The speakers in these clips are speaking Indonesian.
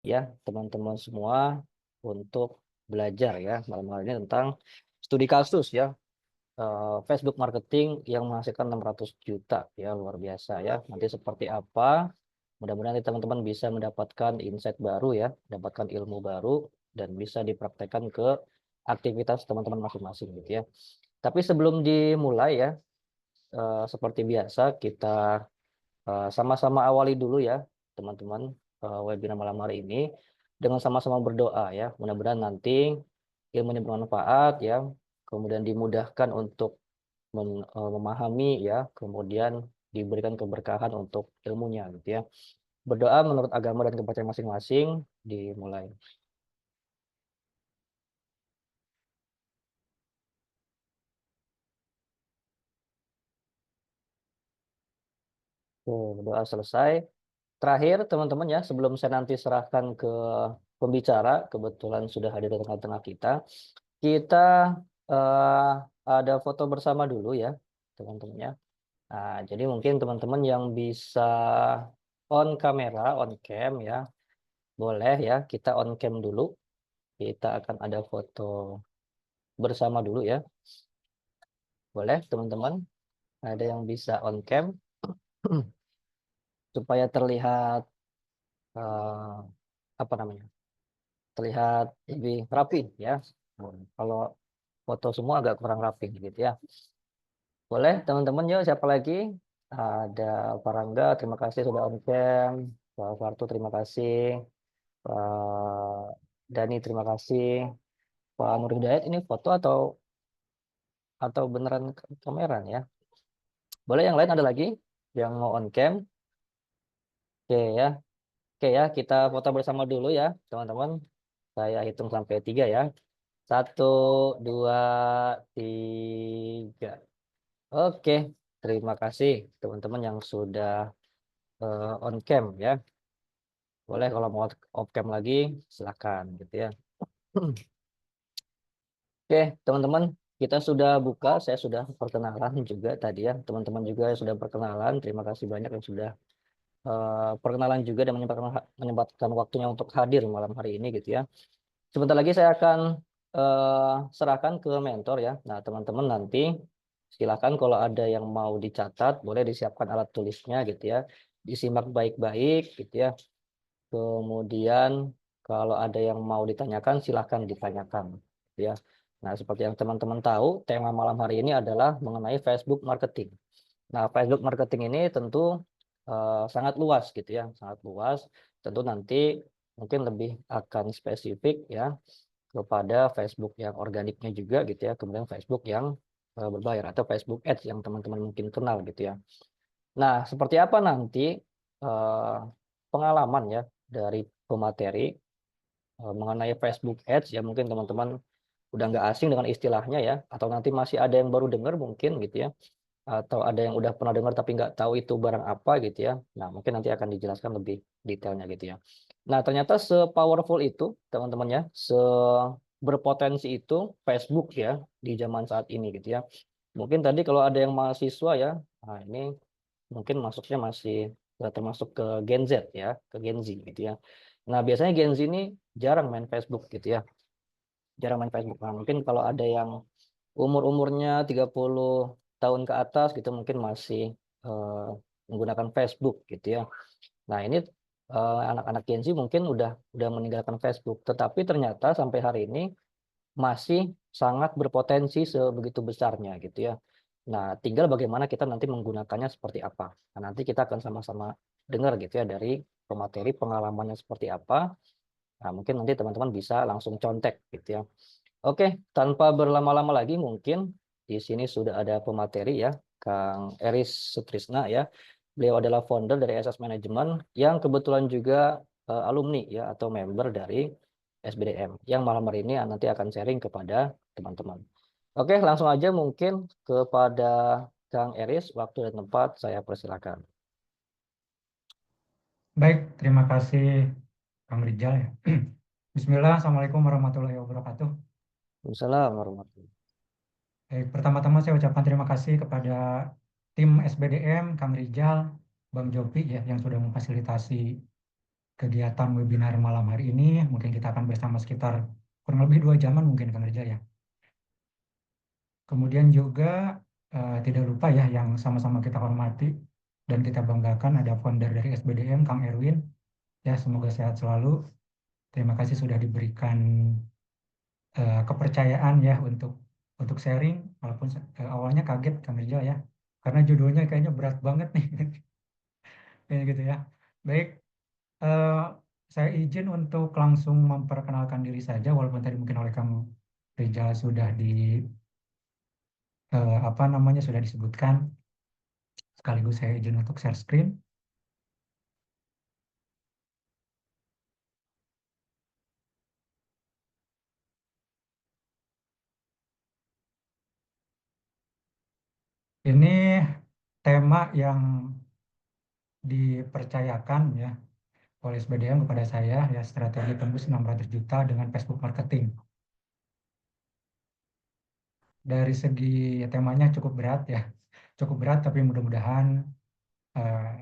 ya teman-teman semua untuk belajar ya malam hari ini tentang studi kasus ya, Facebook marketing yang menghasilkan 600 juta ya, luar biasa ya. Nanti seperti apa? Mudah-mudahan nanti teman-teman bisa mendapatkan insight baru ya, mendapatkan ilmu baru dan bisa dipraktekkan ke aktivitas teman-teman masing-masing gitu ya. Tapi sebelum dimulai ya, seperti biasa kita sama-sama awali dulu ya, teman-teman, webinar malam hari ini dengan sama-sama berdoa ya. Mudah-mudahan nanti ilmunya bermanfaat ya, kemudian dimudahkan untuk memahami ya, kemudian diberikan keberkahan untuk ilmunya gitu ya. Berdoa menurut agama dan kepercayaan masing-masing dimulai. Tuh, doa selesai. Terakhir, teman-teman ya, sebelum saya nanti serahkan ke pembicara, kebetulan sudah hadir di tengah-tengah kita, kita eh, ada foto bersama dulu ya, teman-teman ya. Nah, jadi mungkin teman-teman yang bisa on kamera, on cam ya, boleh ya, kita on cam dulu. Kita akan ada foto bersama dulu ya. Boleh, teman-teman. Ada yang bisa on cam supaya terlihat eh, apa namanya? Terlihat lebih rapi ya. Kalau foto semua agak kurang rapi gitu ya. Boleh teman-teman, yuk siapa lagi? Ada Pak Rangga, terima kasih sudah on cam. Pak Fartu, terima kasih. Pak Dani, terima kasih. Pak Nur Hidayat, ini foto atau beneran kamera nih ya? Boleh yang lain ada lagi yang mau on cam? Oke ya. Oke ya, kita foto bersama dulu ya, teman-teman. Saya hitung sampai 3 ya. 1, 2, 3. Oke, terima kasih teman-teman yang sudah on cam ya. Boleh kalau mau off cam lagi, silakan gitu ya. Oke, teman-teman, kita sudah buka. Saya sudah perkenalan juga tadi ya. Teman-teman juga sudah perkenalan. Terima kasih banyak yang sudah perkenalan juga dan menyempatkan waktunya untuk hadir malam hari ini gitu ya. Sebentar lagi saya akan serahkan ke mentor ya. Nah, teman-teman nanti silakan kalau ada yang mau dicatat, boleh disiapkan alat tulisnya gitu ya. Disimak baik-baik gitu ya. Kemudian kalau ada yang mau ditanyakan, silahkan ditanyakan gitu ya. Nah, seperti yang teman-teman tahu, tema malam hari ini adalah mengenai Facebook marketing. Nah, Facebook marketing ini tentu sangat luas gitu ya, sangat luas. Tentu nanti mungkin lebih akan spesifik ya kepada Facebook yang organiknya juga gitu ya, kemudian Facebook yang berbayar atau Facebook Ads yang teman-teman mungkin kenal gitu ya. Nah, seperti apa nanti eh, pengalaman ya dari pemateri mengenai Facebook Ads ya, mungkin teman-teman udah nggak asing dengan istilahnya ya, atau nanti masih ada yang baru dengar mungkin gitu ya, atau ada yang udah pernah dengar tapi nggak tahu itu barang apa gitu ya. Nah, mungkin nanti akan dijelaskan lebih detailnya gitu ya. Nah, ternyata se-powerful itu teman-teman ya, berpotensi itu Facebook ya di zaman saat ini gitu ya. Mungkin tadi kalau ada yang mahasiswa ya, nah ini mungkin masuknya masih termasuk ke Gen Z ya, ke Gen Z gitu ya. Nah, biasanya Gen Z ini jarang main Facebook gitu ya, jarang main Facebook. Nah, mungkin kalau ada yang umur-umurnya 30 tahun ke atas gitu mungkin masih eh, menggunakan Facebook gitu ya. Nah, ini anak-anak Gen Z mungkin udah meninggalkan Facebook, tetapi ternyata sampai hari ini masih sangat berpotensi sebegitu besarnya gitu ya. Nah, tinggal bagaimana kita nanti menggunakannya seperti apa. Nah, nanti kita akan sama-sama dengar gitu ya dari pemateri pengalamannya seperti apa. Nah, mungkin nanti teman-teman bisa langsung contek gitu ya. Oke, tanpa berlama-lama lagi mungkin di sini sudah ada pemateri ya, Kang Eris Sutrisna ya. Beliau adalah founder dari SS Management yang kebetulan juga alumni ya atau member dari SBDM yang malam hari ini nanti akan sharing kepada teman-teman. Oke, langsung aja mungkin kepada Kang Eris, waktu dan tempat saya persilakan. Baik, terima kasih Kang Rijal ya. Bismillah, Assalamualaikum warahmatullahi wabarakatuh. Assalamualaikum warahmatullahi Baik, pertama-tama saya ucapkan terima kasih kepada tim SBDM, Kang Rijal, Bang Jopi ya yang sudah memfasilitasi kegiatan webinar malam hari ini. Mungkin kita akan bersama sekitar kurang lebih 2 jaman mungkin Kang Rijal ya. Kemudian juga tidak lupa ya yang sama-sama kita hormati dan kita banggakan ada founder dari SBDM Kang Erwin. Ya, semoga sehat selalu. Terima kasih sudah diberikan kepercayaan ya untuk sharing. Walaupun awalnya kaget Kang Rijal ya, karena judulnya kayaknya berat banget nih. Kayak gitu ya. Baik, eh, saya izin untuk langsung memperkenalkan diri saja, walaupun tadi mungkin oleh Kang Rijal sudah apa namanya sudah disebutkan. Sekaligus saya izin untuk share screen. Ini tema yang dipercayakan ya oleh SBDM kepada saya ya, strategi tembus 600 juta dengan Facebook marketing. Dari segi temanya cukup berat ya, cukup berat, tapi mudah-mudahan eh,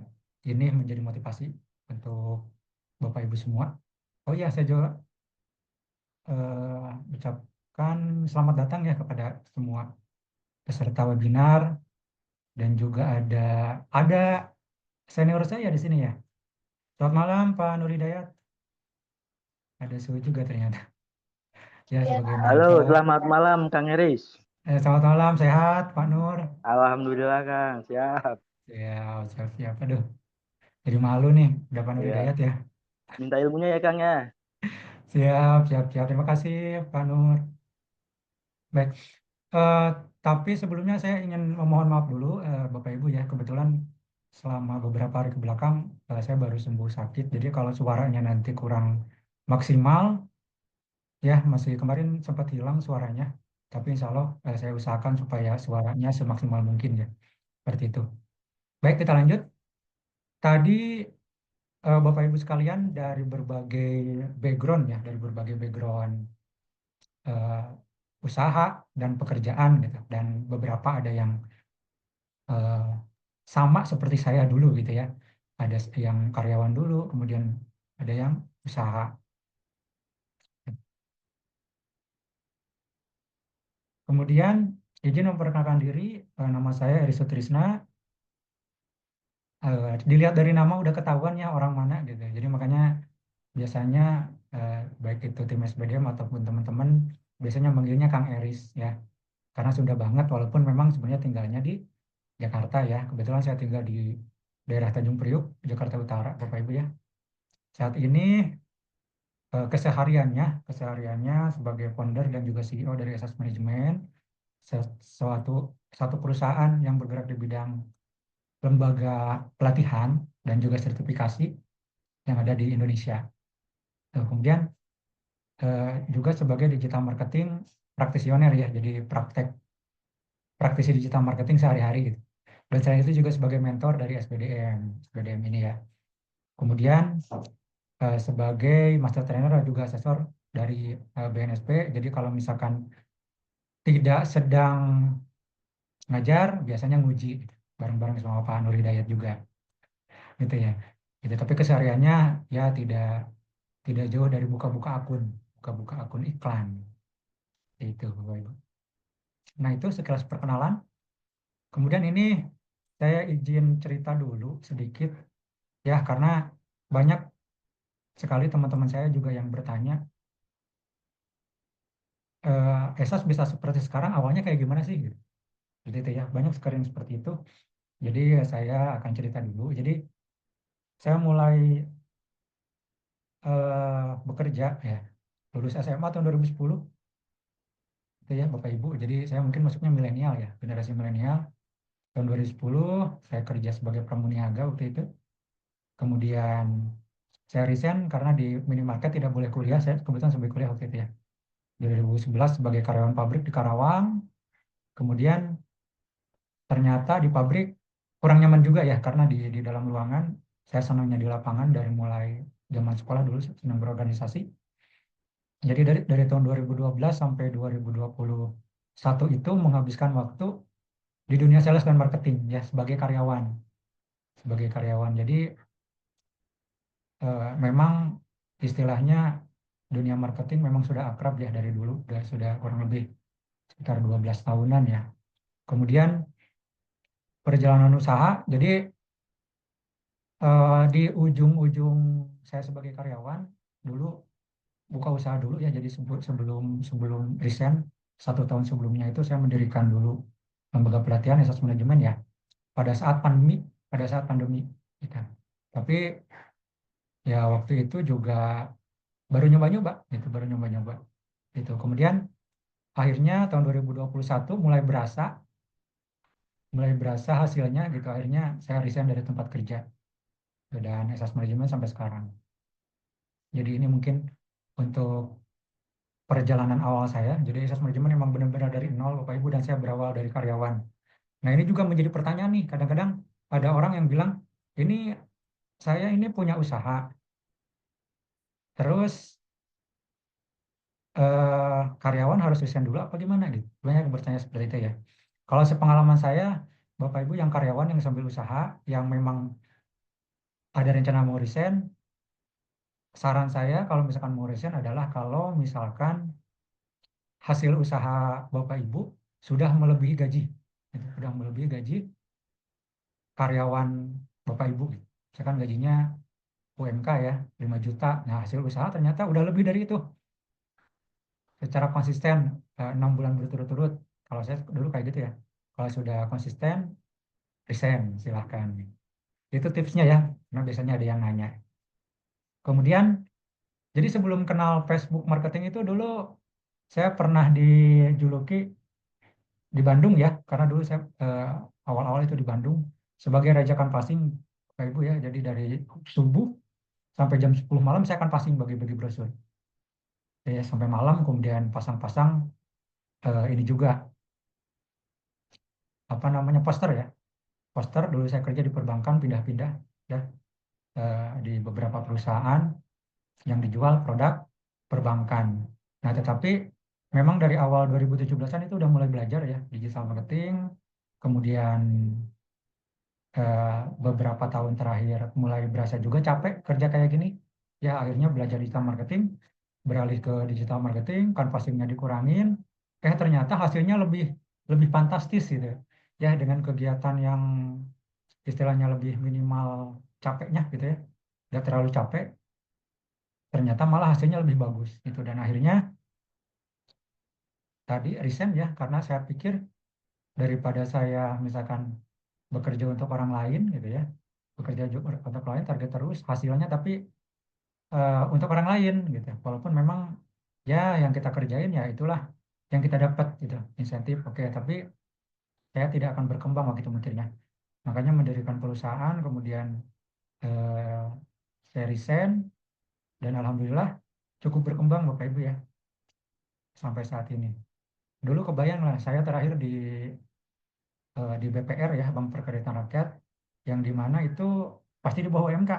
ini menjadi motivasi untuk Bapak Ibu semua. Oh iya, saya juga ucapkan selamat datang ya kepada semua peserta webinar, dan juga ada senior saya di sini ya. Selamat malam Pak Nur Hidayat. Ada suhu juga ternyata. Ya, sebagai Halo, mentor. selamat malam Kang Eris. Selamat malam, sehat Pak Nur. Alhamdulillah Kang, siap. Siap, siap, siap. Aduh, jadi malu nih, udah Pak Nur Ya, Hidayat ya. minta ilmunya ya Kang ya. Siap, siap, siap. Terima kasih Pak Nur. Baik, eh, tapi sebelumnya saya ingin memohon maaf dulu Bapak Ibu ya. Kebetulan selama beberapa hari ke belakang saya baru sembuh sakit. Jadi kalau suaranya nanti kurang maksimal, ya masih kemarin sempat hilang suaranya. Tapi insya Allah saya usahakan supaya suaranya semaksimal mungkin ya. Seperti itu. Baik, kita lanjut. Tadi Bapak Ibu sekalian dari berbagai background ya, dari berbagai background eh, usaha dan pekerjaan gitu, dan beberapa ada yang eh, sama seperti saya dulu gitu ya, ada yang karyawan dulu, kemudian ada yang usaha. Kemudian izin memperkenalkan diri, nama saya Eri Sutrisna. Dilihat dari nama udah ketahuan ya orang mana gitu, jadi makanya biasanya eh, baik itu tim SBDM ataupun teman-teman biasanya manggilnya Kang Eris ya, karena sudah banget, walaupun memang sebenarnya tinggalnya di Jakarta ya. Kebetulan saya tinggal di daerah Tanjung Priuk, Jakarta Utara, Bapak Ibu ya. Saat ini kesehariannya sebagai founder dan juga CEO dari Esas Management, suatu satu perusahaan yang bergerak di bidang lembaga pelatihan dan juga sertifikasi yang ada di Indonesia. Kemudian juga sebagai digital marketing praktisioner ya, jadi praktisi digital marketing sehari-hari gitu. Dan saya itu juga sebagai mentor dari SBDM ini ya. Kemudian sebagai master trainer dan juga asesor dari BNSP. Jadi kalau misalkan tidak sedang ngajar, biasanya nguji gitu, bareng-bareng sama Pak Nur Hidayat juga, gitu ya. Gitu. Tapi kesehariannya ya tidak jauh dari buka-buka akun iklan, itu Bapak Ibu. Nah itu sekilas perkenalan. Kemudian ini saya izin cerita dulu sedikit ya, karena banyak sekali teman-teman saya juga yang bertanya, Esas bisa seperti sekarang awalnya kayak gimana sih gitu. Gitu itu ya, banyak sekali yang seperti itu. Jadi saya akan cerita dulu. Jadi saya mulai bekerja ya, lulus SMA tahun 2010 itu ya Bapak Ibu. Jadi saya mungkin masuknya milenial ya, generasi milenial. Tahun 2010 saya kerja sebagai pramuniaga waktu itu. Kemudian saya resign karena di minimarket tidak boleh kuliah. Saya kebetulan sampai kuliah waktu itu ya. 2011 sebagai karyawan pabrik di Karawang. Kemudian ternyata di pabrik kurang nyaman juga ya, karena di dalam ruangan saya senangnya di lapangan dari mulai zaman sekolah dulu senang berorganisasi. Jadi dari tahun 2012 sampai 2021 itu menghabiskan waktu di dunia sales dan marketing ya, sebagai karyawan. Sebagai karyawan. Jadi memang istilahnya dunia marketing memang sudah akrab ya dari dulu, sudah kurang lebih sekitar 12 tahunan ya. Kemudian perjalanan usaha, jadi di ujung-ujung saya sebagai karyawan dulu buka usaha dulu ya, jadi sebelum sebelum resign 1 tahun sebelumnya itu saya mendirikan dulu lembaga pelatihan esas manajemen ya pada saat pandemi kita. Tapi ya waktu itu juga baru nyoba-nyoba gitu. Kemudian akhirnya tahun 2021 mulai berasa hasilnya gitu. Akhirnya saya resign dari tempat kerja dan esas manajemen sampai sekarang. Jadi ini mungkin untuk perjalanan awal saya. Jadi esas manajemen memang benar-benar dari nol Bapak Ibu, dan saya berawal dari karyawan. Nah, ini juga menjadi pertanyaan nih. Kadang-kadang ada orang yang bilang, ini saya ini punya usaha. Terus karyawan harus resign dulu apa gimana gitu. Banyak yang bertanya seperti itu ya. Kalau sepengalaman saya, Bapak Ibu yang karyawan yang sambil usaha, yang memang ada rencana mau resign, saran saya kalau misalkan mau resign adalah kalau misalkan hasil usaha Bapak Ibu sudah melebihi gaji, gitu. Sudah melebihi gaji karyawan Bapak Ibu, gitu. Misalkan gajinya UMK ya 5 juta, nah hasil usaha ternyata udah lebih dari itu secara konsisten 6 bulan berturut-turut. Kalau saya dulu kayak gitu ya, kalau sudah konsisten resign silahkan. Itu tipsnya ya, karena biasanya ada yang nanya. Kemudian, jadi sebelum kenal Facebook marketing itu dulu saya pernah dijuluki di Bandung ya, karena dulu saya awal-awal itu di Bandung sebagai raja kanvassing, Bapak Ibu ya. Jadi dari subuh sampai jam 10 malam saya akan passing bagi-bagi brosur. Ya, sampai malam kemudian pasang-pasang ini juga apa namanya poster ya. Poster dulu saya kerja di perbankan, pindah-pindah ya, di beberapa perusahaan yang dijual produk perbankan. Nah, tetapi memang dari awal 2017-an itu udah mulai belajar ya digital marketing. Kemudian eh, beberapa tahun terakhir mulai berasa juga capek kerja kayak gini. Ya, akhirnya belajar digital marketing, beralih ke digital marketing, canvassingnya dikurangin. Ternyata hasilnya lebih lebih fantastis gitu. Ya, dengan kegiatan yang istilahnya lebih minimal capeknya gitu ya. Nggak terlalu capek, ternyata malah hasilnya lebih bagus gitu. Dan akhirnya tadi resign ya, karena saya pikir daripada saya misalkan bekerja untuk orang lain gitu ya, bekerja juga untuk orang lain target terus hasilnya, tapi untuk orang lain gitu, walaupun memang ya yang kita kerjain ya itulah yang kita dapat gitu, insentif oke, tapi saya tidak akan berkembang waktu itu mikirnya. Makanya mendirikan perusahaan, kemudian eh, saya resign, dan alhamdulillah cukup berkembang Bapak Ibu ya sampai saat ini. Dulu kebayang lah saya terakhir di BPR ya, Bank Perkreditan Rakyat, yang di mana itu pasti di bawah UMK,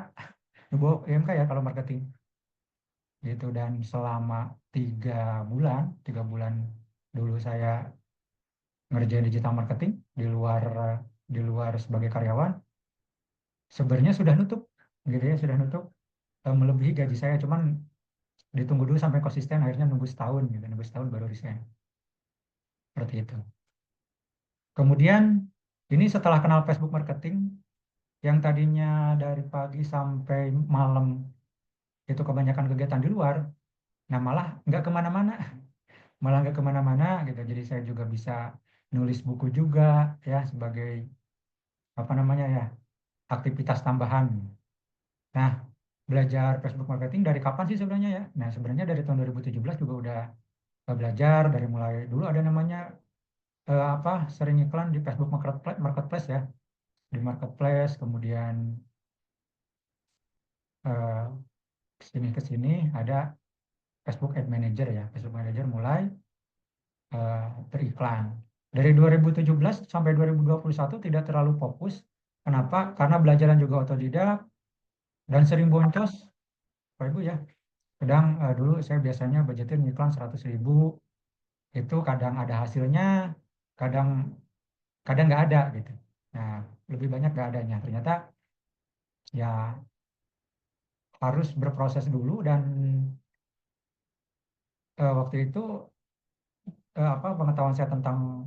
di bawah UMK ya kalau marketing gitu. Dan selama 3 bulan dulu saya ngerjain digital marketing di luar sebagai karyawan, sebenarnya sudah nutup gitu ya, sudah nutup melebihi gaji saya, cuman ditunggu dulu sampai konsisten, akhirnya nunggu setahun gitu, nunggu setahun baru resign seperti itu. Kemudian ini setelah kenal Facebook marketing, yang tadinya dari pagi sampai malam itu kebanyakan kegiatan di luar, nah malah nggak kemana-mana gitu. Jadi saya juga bisa nulis buku juga ya, sebagai apa namanya ya, aktivitas tambahan. Nah, belajar Facebook marketing dari kapan sih sebenarnya ya? Nah, sebenarnya dari tahun 2017 juga udah belajar, dari mulai dulu ada namanya sering iklan di Facebook Marketplace ya, di Marketplace, kemudian eh, ke sini ada Facebook Ad Manager ya. Facebook Manager mulai beriklan. Dari 2017 sampai 2021 tidak terlalu fokus. Kenapa? Karena belajaran juga otodidak dan sering boncos, Bapak Ibu ya. Kadang dulu saya biasanya budgetin iklan 100.000, itu kadang ada hasilnya, kadang kadang nggak ada gitu. Nah, lebih banyak nggak adanya. Ternyata ya harus berproses dulu dan waktu itu pengetahuan saya tentang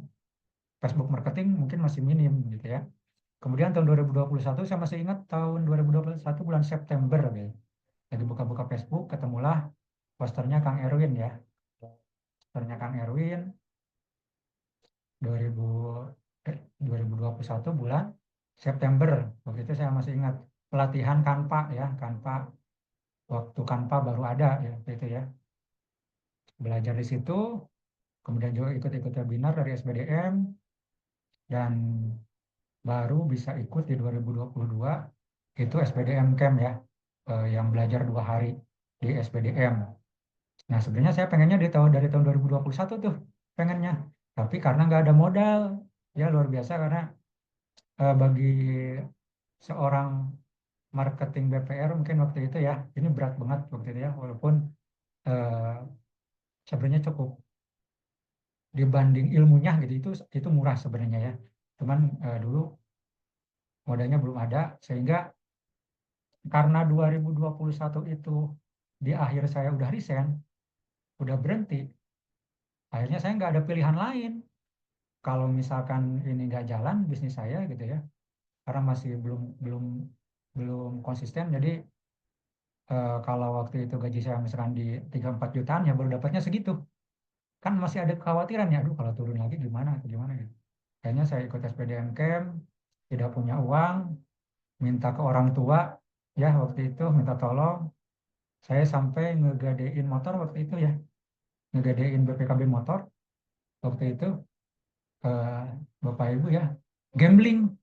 Facebook marketing mungkin masih minim gitu ya. Kemudian tahun 2021 saya masih ingat tahun 2021 bulan September ya. Lagi buka-buka Facebook ketemulah posternya Kang Erwin ya. Posternya Kang Erwin 2021 bulan September. Waktu itu saya masih ingat pelatihan Canva ya, Canva waktu Canva baru ada ya waktu itu ya. Belajar di situ, kemudian juga ikut-ikut webinar dari SBDM dan baru bisa ikut di 2022 itu SBDM Camp ya, yang belajar 2 hari di SBDM. Nah sebenarnya saya pengennya dari tahun 2021 tuh pengennya, tapi karena nggak ada modal ya luar biasa karena bagi seorang marketing BPR mungkin waktu itu ya ini berat banget waktu itu ya walaupun eh, sebenarnya cukup dibanding ilmunya gitu itu murah sebenarnya ya. Cuman dulu modalnya belum ada sehingga karena 2021 itu di akhir saya udah resign, udah berhenti, akhirnya saya nggak ada pilihan lain. Kalau misalkan ini nggak jalan bisnis saya gitu ya, karena masih belum belum belum konsisten. Jadi kalau waktu itu gaji saya misalkan di 3-4 jutaan ya baru dapatnya segitu. Kan masih ada kekhawatiran ya, aduh kalau turun lagi gimana atau gimana gitu. Akhirnya saya ikut SPDM Camp, tidak punya uang, minta ke orang tua ya waktu itu minta tolong. Saya sampai ngegadein motor waktu itu ya, ngegadein BPKB motor waktu itu eh, Bapak Ibu ya, gambling.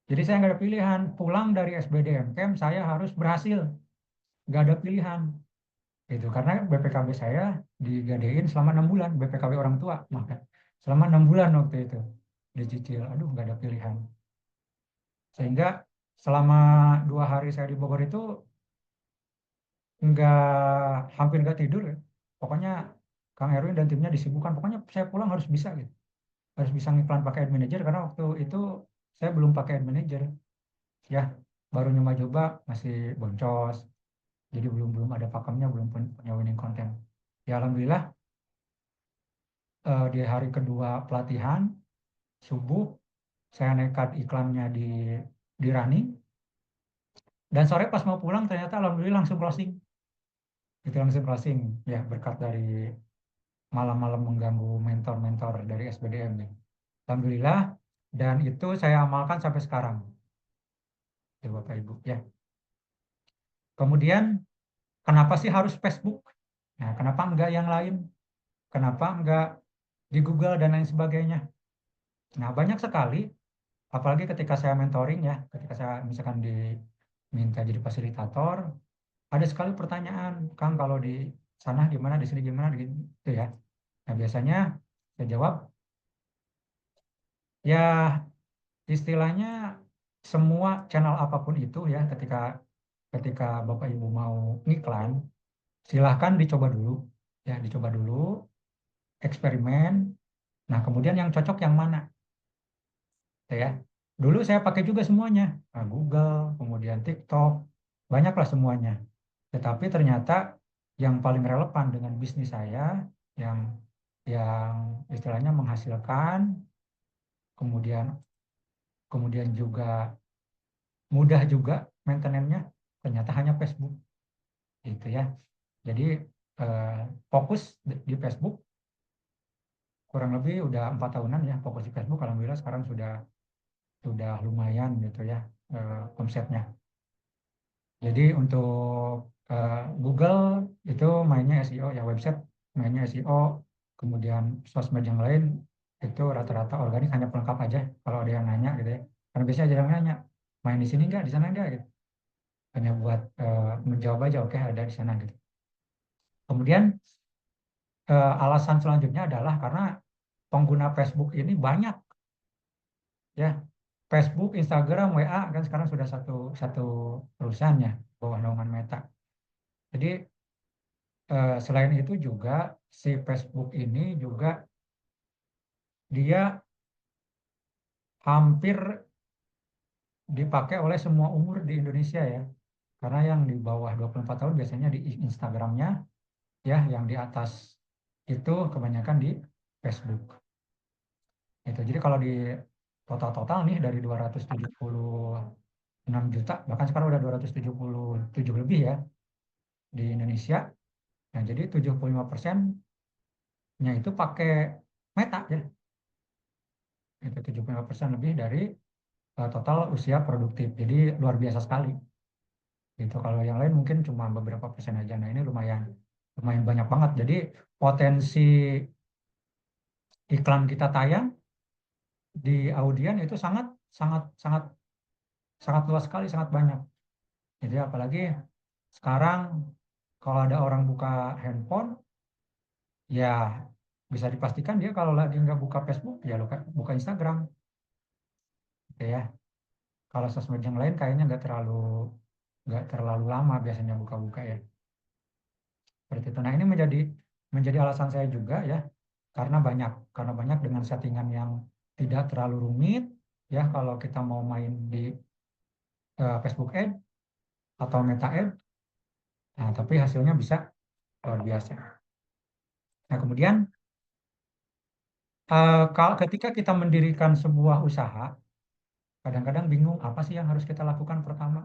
Jadi saya nggak ada pilihan, pulang dari SBDM Camp saya harus berhasil, nggak ada pilihan. Itu karena BPKB saya digadein selama 6 bulan, BPKB orang tua, maka selama 6 bulan waktu itu dicicil, aduh nggak ada pilihan. Sehingga selama 2 hari saya di Bogor itu nggak hampir nggak tidur ya. Pokoknya Kang Erwin dan timnya disibukkan, pokoknya saya pulang harus bisa gitu. Harus bisa ngiklan pakai ad manager karena waktu itu saya belum pakai ad manager ya, baru nyoba-coba masih boncos, jadi belum belum ada pakemnya, belum punya winning content ya. Alhamdulillah di hari kedua pelatihan subuh saya nekat iklannya di running dan sore pas mau pulang ternyata alhamdulillah langsung closing. Itu langsung closing ya berkat dari malam-malam mengganggu mentor-mentor dari SBDM nih. Alhamdulillah, dan itu saya amalkan sampai sekarang ya Bapak Ibu ya. Kemudian kenapa sih harus Facebook? Nah, kenapa enggak yang lain? Kenapa enggak di Google dan lain sebagainya? Nah, banyak sekali, apalagi ketika saya mentoring ya, ketika saya misalkan diminta jadi fasilitator, ada sekali pertanyaan, Kang kalau di sana gimana, di sini gimana, gitu ya. Nah, biasanya saya jawab, ya istilahnya semua channel apapun itu ya, ketika ketika Bapak Ibu mau ngiklan, silahkan dicoba dulu, ya dicoba dulu, eksperimen. Nah, kemudian yang cocok yang mana? Ya, dulu saya pakai juga semuanya, nah, Google, kemudian TikTok, banyaklah semuanya. Tetapi ternyata yang paling relevan dengan bisnis saya, yang yang istilahnya menghasilkan, kemudian kemudian juga mudah juga maintenance-nya, ternyata hanya Facebook, gitu ya. Jadi eh, fokus di Facebook kurang lebih udah 4 tahunan ya, fokus di Facebook. Alhamdulillah sekarang sudah lumayan gitu ya omsetnya. Jadi untuk Google itu mainnya SEO ya, website mainnya SEO, kemudian sosmed yang lain itu rata-rata organik, hanya pelengkap aja kalau ada yang nanya gitu ya. Karena biasanya ada yang nanya, main di sini enggak, di sana enggak gitu. Hanya buat menjawab aja, oke ada di sana gitu. Kemudian alasan selanjutnya adalah karena pengguna Facebook ini banyak ya. Facebook, Instagram, WA kan sekarang sudah satu satu perusahaan ya, bawah naungan Meta. Jadi selain itu juga si Facebook ini juga dia hampir dipakai oleh semua umur di Indonesia ya. Karena yang di bawah 24 tahun biasanya di Instagramnya, ya, yang di atas itu kebanyakan di Facebook. Itu. Jadi kalau di total nih dari 276 juta, bahkan sekarang udah 277 lebih ya di Indonesia. Nah, jadi 75%-nya itu pakai Meta ya. Itu 75% lebih dari total usia produktif. Jadi luar biasa sekali. Gitu. Kalau yang lain mungkin cuma beberapa persen aja. Nah, ini lumayan banyak banget. Jadi potensi iklan kita tayang di audien itu sangat sangat sangat sangat luas sekali, sangat banyak. Jadi apalagi sekarang kalau ada orang buka handphone, ya bisa dipastikan dia kalau lagi nggak buka Facebook, ya buka Instagram. Gitu ya. Kalau sosmed yang lain kayaknya nggak terlalu lama biasanya buka-buka ya. Seperti itu. Nah, ini menjadi alasan saya juga ya, karena banyak dengan settingan yang tidak terlalu rumit ya kalau kita mau main di Facebook Ad atau Meta Ad. Nah, tapi hasilnya bisa luar biasa. Nah, kemudian kalau ketika kita mendirikan sebuah usaha, kadang-kadang bingung apa sih yang harus kita lakukan pertama,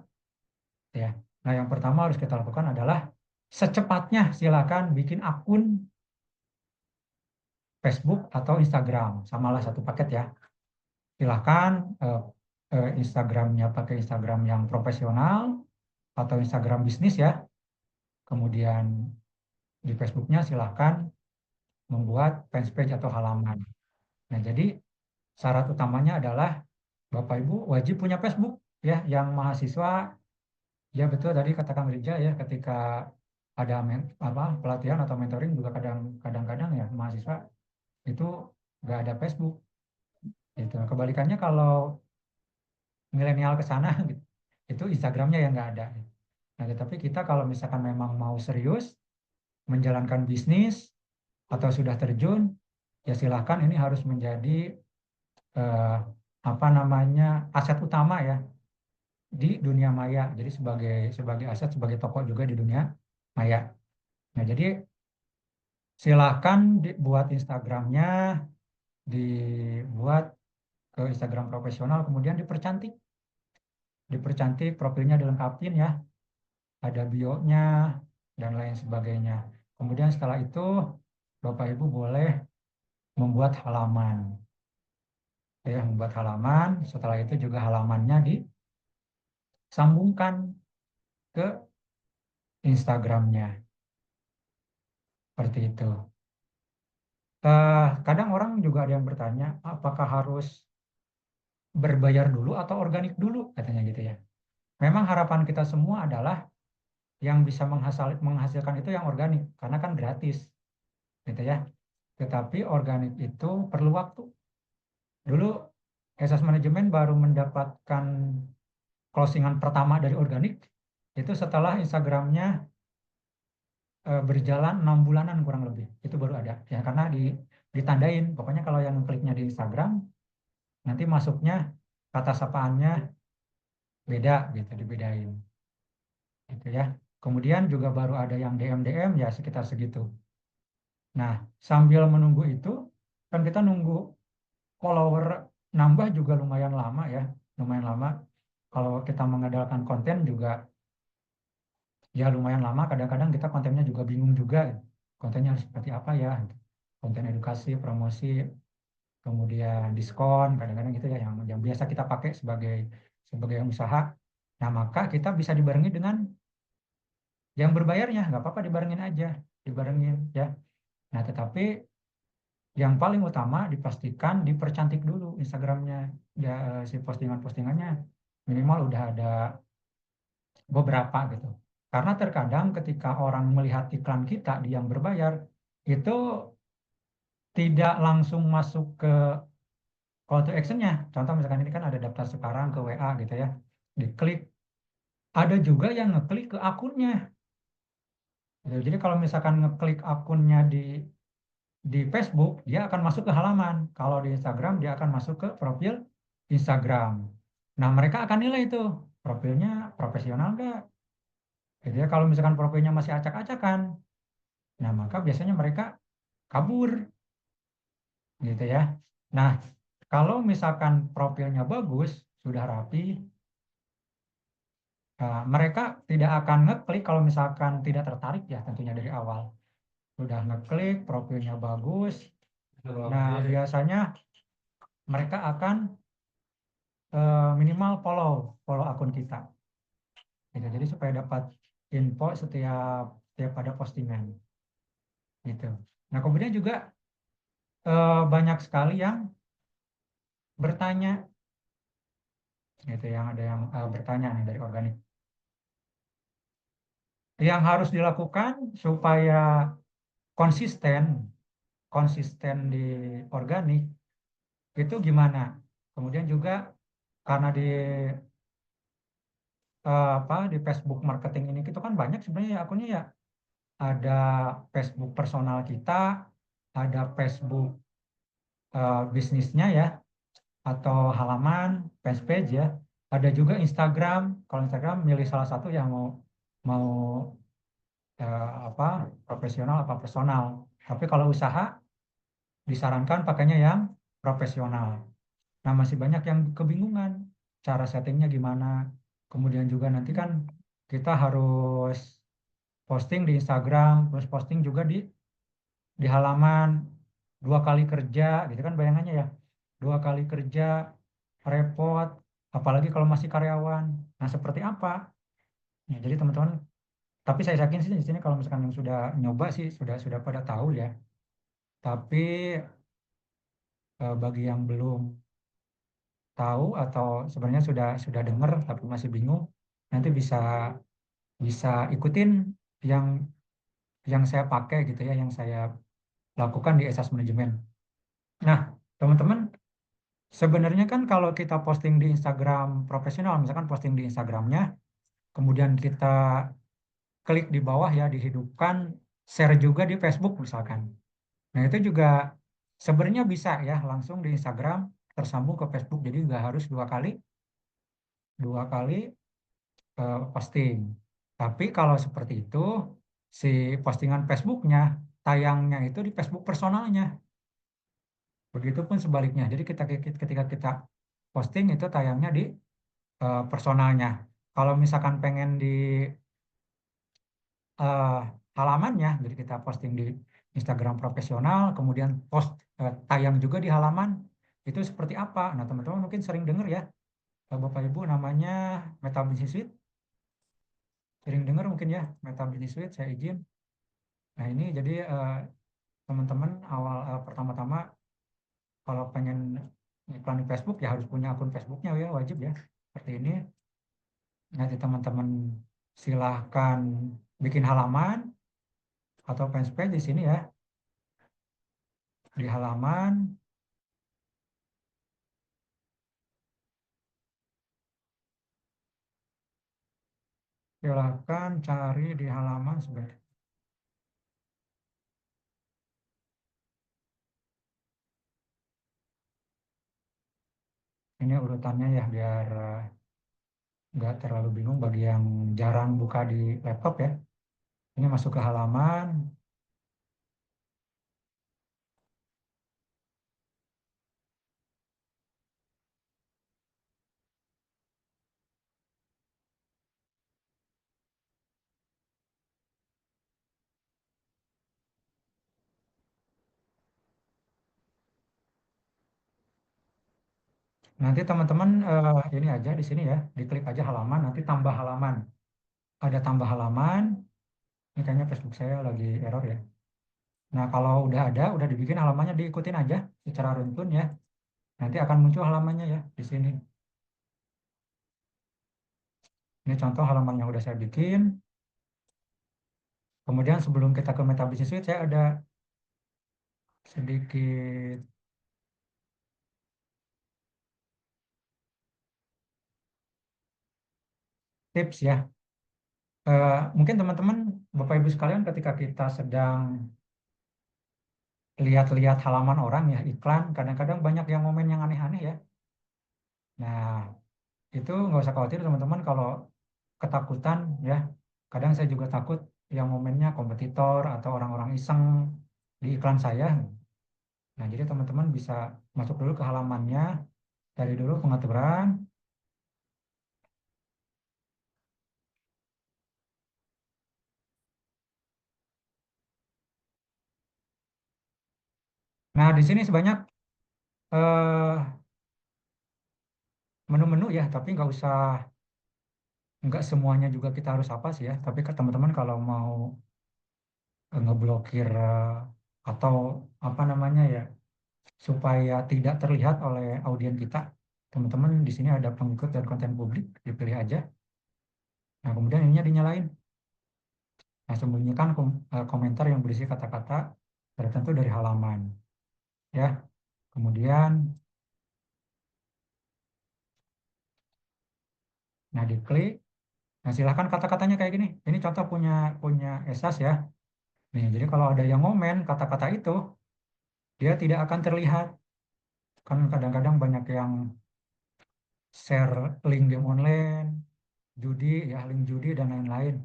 ya. Nah, yang pertama harus kita lakukan adalah secepatnya silakan bikin akun Facebook atau Instagram, samalah satu paket ya. Silakan Instagramnya pakai Instagram yang profesional atau Instagram bisnis ya. Kemudian di Facebooknya silakan membuat fanpage atau halaman. Nah, jadi syarat utamanya adalah Bapak Ibu wajib punya Facebook ya. Yang mahasiswa, ya betul tadi kata Kang Rijal ya, ketika ada pelatihan atau mentoring juga kadang-kadang ya mahasiswa itu nggak ada Facebook. Gitu. Kebalikannya kalau milenial ke sana gitu, itu Instagramnya yang nggak ada. Nah, tetapi kita kalau misalkan memang mau serius menjalankan bisnis atau sudah terjun, ya silakan ini harus menjadi eh, apa namanya aset utama ya di dunia maya. Jadi sebagai aset, sebagai tokoh juga di dunia maya. Nah, jadi silakan dibuat Instagramnya, dibuat ke Instagram profesional, kemudian dipercantik, profilnya dilengkapin ya, ada bio-nya dan lain sebagainya. Kemudian setelah itu Bapak Ibu boleh membuat halaman. Ya, membuat halaman, setelah itu juga halamannya disambungkan ke Instagramnya. Seperti itu. Kadang orang juga ada yang bertanya, apakah harus berbayar dulu atau organik dulu, katanya gitu ya. Memang harapan kita semua adalah yang bisa menghasilkan itu yang organik, karena kan gratis, gitu ya. Tetapi organik itu perlu waktu. Dulu Esas Manajemen baru mendapatkan closingan pertama dari organik itu setelah Instagramnya berjalan 6 bulanan kurang lebih. Itu baru ada ya, karena ditandain. Pokoknya kalau yang kliknya di Instagram nanti masuknya kata sapaannya beda gitu, dibedain. Gitu ya. Kemudian juga baru ada yang DM ya sekitar segitu. Nah, sambil menunggu itu kan kita nunggu follower nambah juga lumayan lama ya, lumayan lama. Kalau kita mengandalkan konten juga ya lumayan lama. Kadang-kadang kita kontennya juga bingung juga, kontennya harus seperti apa ya, konten edukasi, promosi, kemudian diskon, kadang-kadang gitu ya yang biasa kita pakai sebagai usaha. Nah, maka kita bisa dibarengi dengan yang berbayarnya, nggak apa-apa dibarengin aja, dibarengin ya. Nah, tetapi yang paling utama dipastikan dipercantik dulu Instagramnya ya, si postingan-postingannya minimal udah ada beberapa gitu. Karena terkadang ketika orang melihat iklan kita di yang berbayar itu tidak langsung masuk ke call to action-nya. Contoh misalkan ini kan ada daftar sekarang ke WA gitu ya. Diklik. Ada juga yang ngeklik ke akunnya. Gitu. Jadi kalau misalkan ngeklik akunnya di Facebook, dia akan masuk ke halaman. Kalau di Instagram, dia akan masuk ke profil Instagram. Nah, mereka akan nilai itu profilnya profesional nggak? Jadi ya kalau misalkan profilnya masih acak-acakan, nah maka biasanya mereka kabur gitu ya. Nah, kalau misalkan profilnya bagus, sudah rapi, mereka tidak akan ngeklik kalau misalkan tidak tertarik ya tentunya dari awal. Sudah ngeklik, profilnya bagus. Nah, biasanya mereka akan minimal follow akun kita. Gitu. Jadi supaya dapat info setiap ada postingan. Gitu. Nah, kemudian juga banyak sekali yang bertanya, gitu, yang ada yang bertanya nih dari organik. Yang harus dilakukan supaya konsisten, konsisten di organik itu gimana? Kemudian juga karena di Facebook marketing ini itu kan banyak sebenarnya akunnya ya. Ada Facebook personal kita, ada Facebook bisnisnya ya, atau halaman, fanpage ya. Ada juga Instagram. Kalau Instagram milih salah satu yang mau mau apa profesional apa personal. Tapi kalau usaha disarankan pakainya yang profesional. Nah, masih banyak yang kebingungan cara settingnya gimana. Kemudian juga nanti kan kita harus posting di Instagram, terus posting juga di halaman, 2 kali kerja, gitu kan bayangannya ya. 2 kali kerja, repot, apalagi kalau masih karyawan. Nah, seperti apa? Ya, jadi teman-teman, tapi saya yakin sih di sini kalau misalkan yang sudah nyoba sih sudah pada tahu ya. Tapi bagi yang belum tahu atau sebenarnya sudah dengar tapi masih bingung, nanti bisa bisa ikutin yang saya pakai gitu ya, yang saya lakukan di Esas Manajemen. Nah, teman-teman, sebenarnya kan kalau kita posting di Instagram profesional, misalkan posting di Instagramnya, kemudian kita klik di bawah ya dihidupkan, share juga di Facebook misalkan. Nah, itu juga sebenarnya bisa ya langsung di Instagram tersambung ke Facebook, jadi nggak harus dua kali posting. Tapi kalau seperti itu, si postingan Facebooknya tayangnya itu di Facebook personalnya. Begitupun sebaliknya. Jadi ketika kita posting itu tayangnya di personalnya. Kalau misalkan pengen di eh, halamannya, jadi kita posting di Instagram profesional, kemudian tayang juga di halaman, itu seperti apa? Nah, teman-teman mungkin sering dengar ya, Bapak Ibu namanya Meta Business Suite. Sering dengar mungkin ya, Meta Business Suite, saya izin. Nah, ini jadi teman-teman awal pertama-tama kalau pengen iklan di Facebook ya harus punya akun Facebooknya ya, wajib ya. Seperti ini. Nanti teman-teman silahkan bikin halaman atau fanpage di sini ya. Di halaman, silahkan cari di halaman sebentar. Ini urutannya ya biar nggak terlalu bingung bagi yang jarang buka di laptop ya. Ini masuk ke halaman. Nanti teman-teman ini aja di sini ya, diklik aja halaman, nanti tambah halaman. Ada tambah halaman. Ini kayaknya Facebook saya lagi error ya. Nah, kalau udah ada, udah dibikin halamannya, diikutin aja secara runtun ya. Nanti akan muncul halamannya ya di sini. Ini contoh halaman yang udah saya bikin. Kemudian sebelum kita ke Meta Business Suite, saya ada sedikit tips ya. Mungkin teman-teman, Bapak Ibu sekalian, ketika kita sedang lihat-lihat halaman orang ya, iklan, kadang-kadang banyak yang komen yang aneh-aneh ya. Nah, itu nggak usah khawatir teman-teman kalau ketakutan ya. Kadang saya juga takut yang momennya kompetitor atau orang-orang iseng di iklan saya. Nah, jadi teman-teman bisa masuk dulu ke halamannya, cari dulu pengaturan. Nah, di sini sebanyak menu-menu ya, tapi nggak semuanya juga kita harus apa sih ya. Tapi ke teman-teman kalau mau ngeblokir atau apa namanya ya, supaya tidak terlihat oleh audiens kita, teman-teman di sini ada pengikut dan konten publik, dipilih aja. Nah, kemudian ininya dinyalain. Nah, sembunyikan komentar yang berisi kata-kata tertentu dari halaman. Ya, kemudian, nah diklik. Nah, silahkan kata-katanya kayak gini. Ini contoh punya Esas ya. Nih, jadi kalau ada yang ngomen kata-kata itu, dia tidak akan terlihat. Kan kadang-kadang banyak yang share link game online, judi, ya link judi dan lain-lain.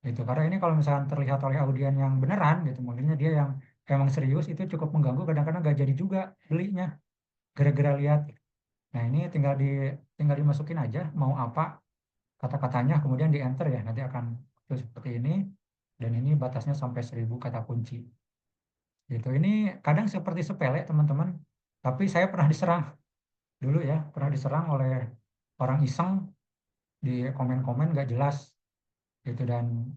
Gitu. Karena ini kalau misalkan terlihat oleh audiens yang beneran, gitu, mungkinnya dia yang emang serius itu cukup mengganggu. Kadang-kadang nggak jadi juga belinya, gara-gara lihat. Nah, ini tinggal dimasukin aja mau apa kata-katanya, kemudian di enter ya, nanti akan tuh seperti ini. Dan ini batasnya sampai 1000 kata kunci. Gitu. Ini kadang seperti sepele teman-teman, tapi saya pernah diserang dulu ya, pernah diserang oleh orang iseng di komen-komen nggak jelas gitu, dan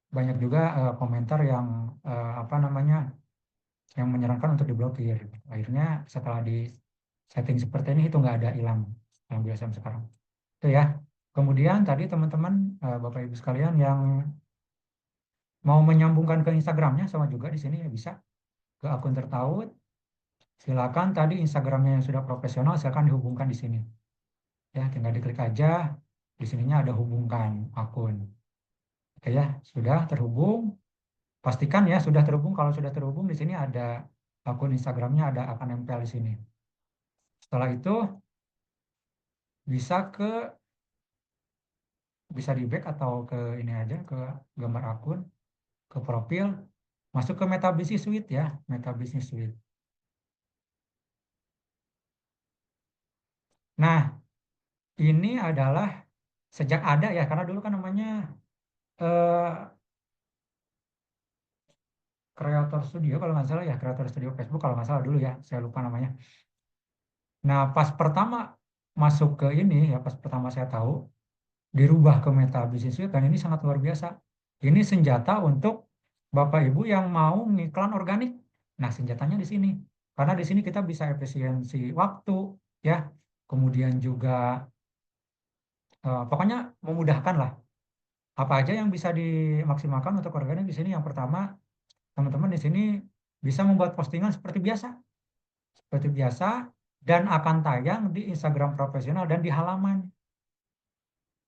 banyak juga komentar yang apa namanya, yang menyarankan untuk diblokir. Akhirnya setelah di setting seperti ini itu nggak ada, hilang yang biasa sekarang itu ya. Kemudian tadi teman-teman Bapak Ibu sekalian yang mau menyambungkan ke Instagramnya, sama juga di sini ya, bisa ke akun tertaut. Silakan tadi Instagramnya yang sudah profesional silakan dihubungkan di sini. Ya, tinggal diklik aja. Di sininya ada hubungkan akun. Oke ya, sudah terhubung. Pastikan ya sudah terhubung. Kalau sudah terhubung, di sini ada akun Instagramnya, akan nempel di sini. Setelah itu bisa di back atau ke ini aja, ke gambar akun, ke profil, masuk ke Meta Business Suite ya, Meta Business Suite. Nah, ini adalah sejak ada ya, karena dulu kan namanya eh, Creator Studio kalau nggak salah ya, Creator Studio Facebook kalau nggak salah dulu ya, saya lupa namanya. Nah, pas pertama masuk ke ini ya, pas pertama saya tahu dirubah ke Meta Business Suite, dan ini sangat luar biasa. Ini senjata untuk Bapak Ibu yang mau ngiklan organik. Nah, senjatanya di sini. Karena di sini kita bisa efisiensi waktu ya. Kemudian juga pokoknya memudahkan lah. Apa aja yang bisa dimaksimalkan untuk organik di sini? Yang pertama, teman-teman di sini bisa membuat postingan seperti biasa, dan akan tayang di Instagram profesional dan di halaman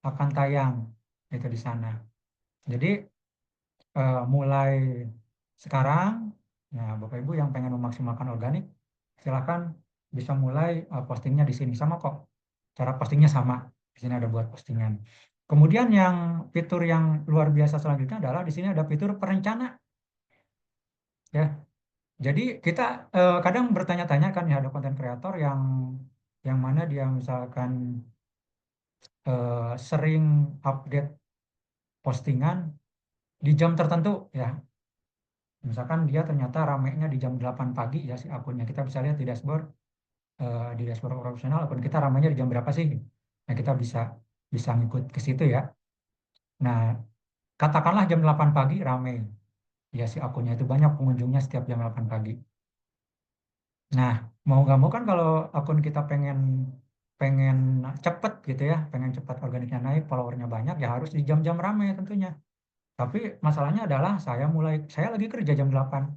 akan tayang itu di sana. Jadi mulai sekarang, nah Bapak Ibu yang pengen memaksimalkan organik, silakan bisa mulai postingnya di sini, sama kok. Cara postingnya sama. Di sini ada buat postingan. Kemudian fitur yang luar biasa selanjutnya adalah di sini ada fitur perencana ya. Jadi kita kadang bertanya-tanya kan ya, ada konten kreator yang mana dia misalkan sering update postingan di jam tertentu ya. Misalkan dia ternyata ramenya di jam 8 pagi ya si akunnya. Kita bisa lihat di dashboard profesional akun kita ramenya di jam berapa sih. Nah, kita bisa ngikut ke situ ya. Nah, katakanlah jam 8 pagi rame. Ya si akunnya itu banyak pengunjungnya setiap jam 8 pagi. Nah, mau nggak mau kan kalau akun kita pengen pengen cepet gitu ya, pengen cepat organiknya naik, followernya banyak, ya harus di jam-jam ramai tentunya. Tapi masalahnya adalah saya lagi kerja jam 8.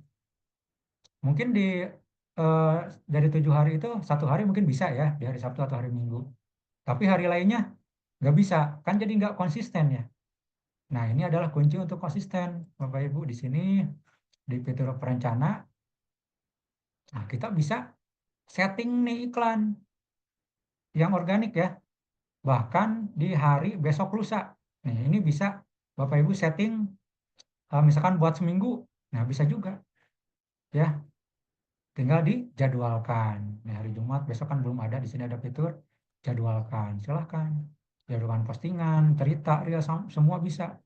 Mungkin eh, dari 7 hari itu 1 hari mungkin bisa ya, di hari Sabtu atau hari Minggu. Tapi hari lainnya nggak bisa, kan jadi nggak konsisten ya. Nah, ini adalah kunci untuk konsisten, Bapak Ibu. Di sini di fitur perencana, nah kita bisa setting nih iklan yang organik ya, bahkan di hari besok lusa. Nih, ini bisa Bapak Ibu setting misalkan buat seminggu, nah bisa juga ya, tinggal dijadwalkan. Nah, hari Jumat besok kan belum ada, di sini ada fitur jadwalkan, silahkan jadwalkan postingan, cerita, reel, semua bisa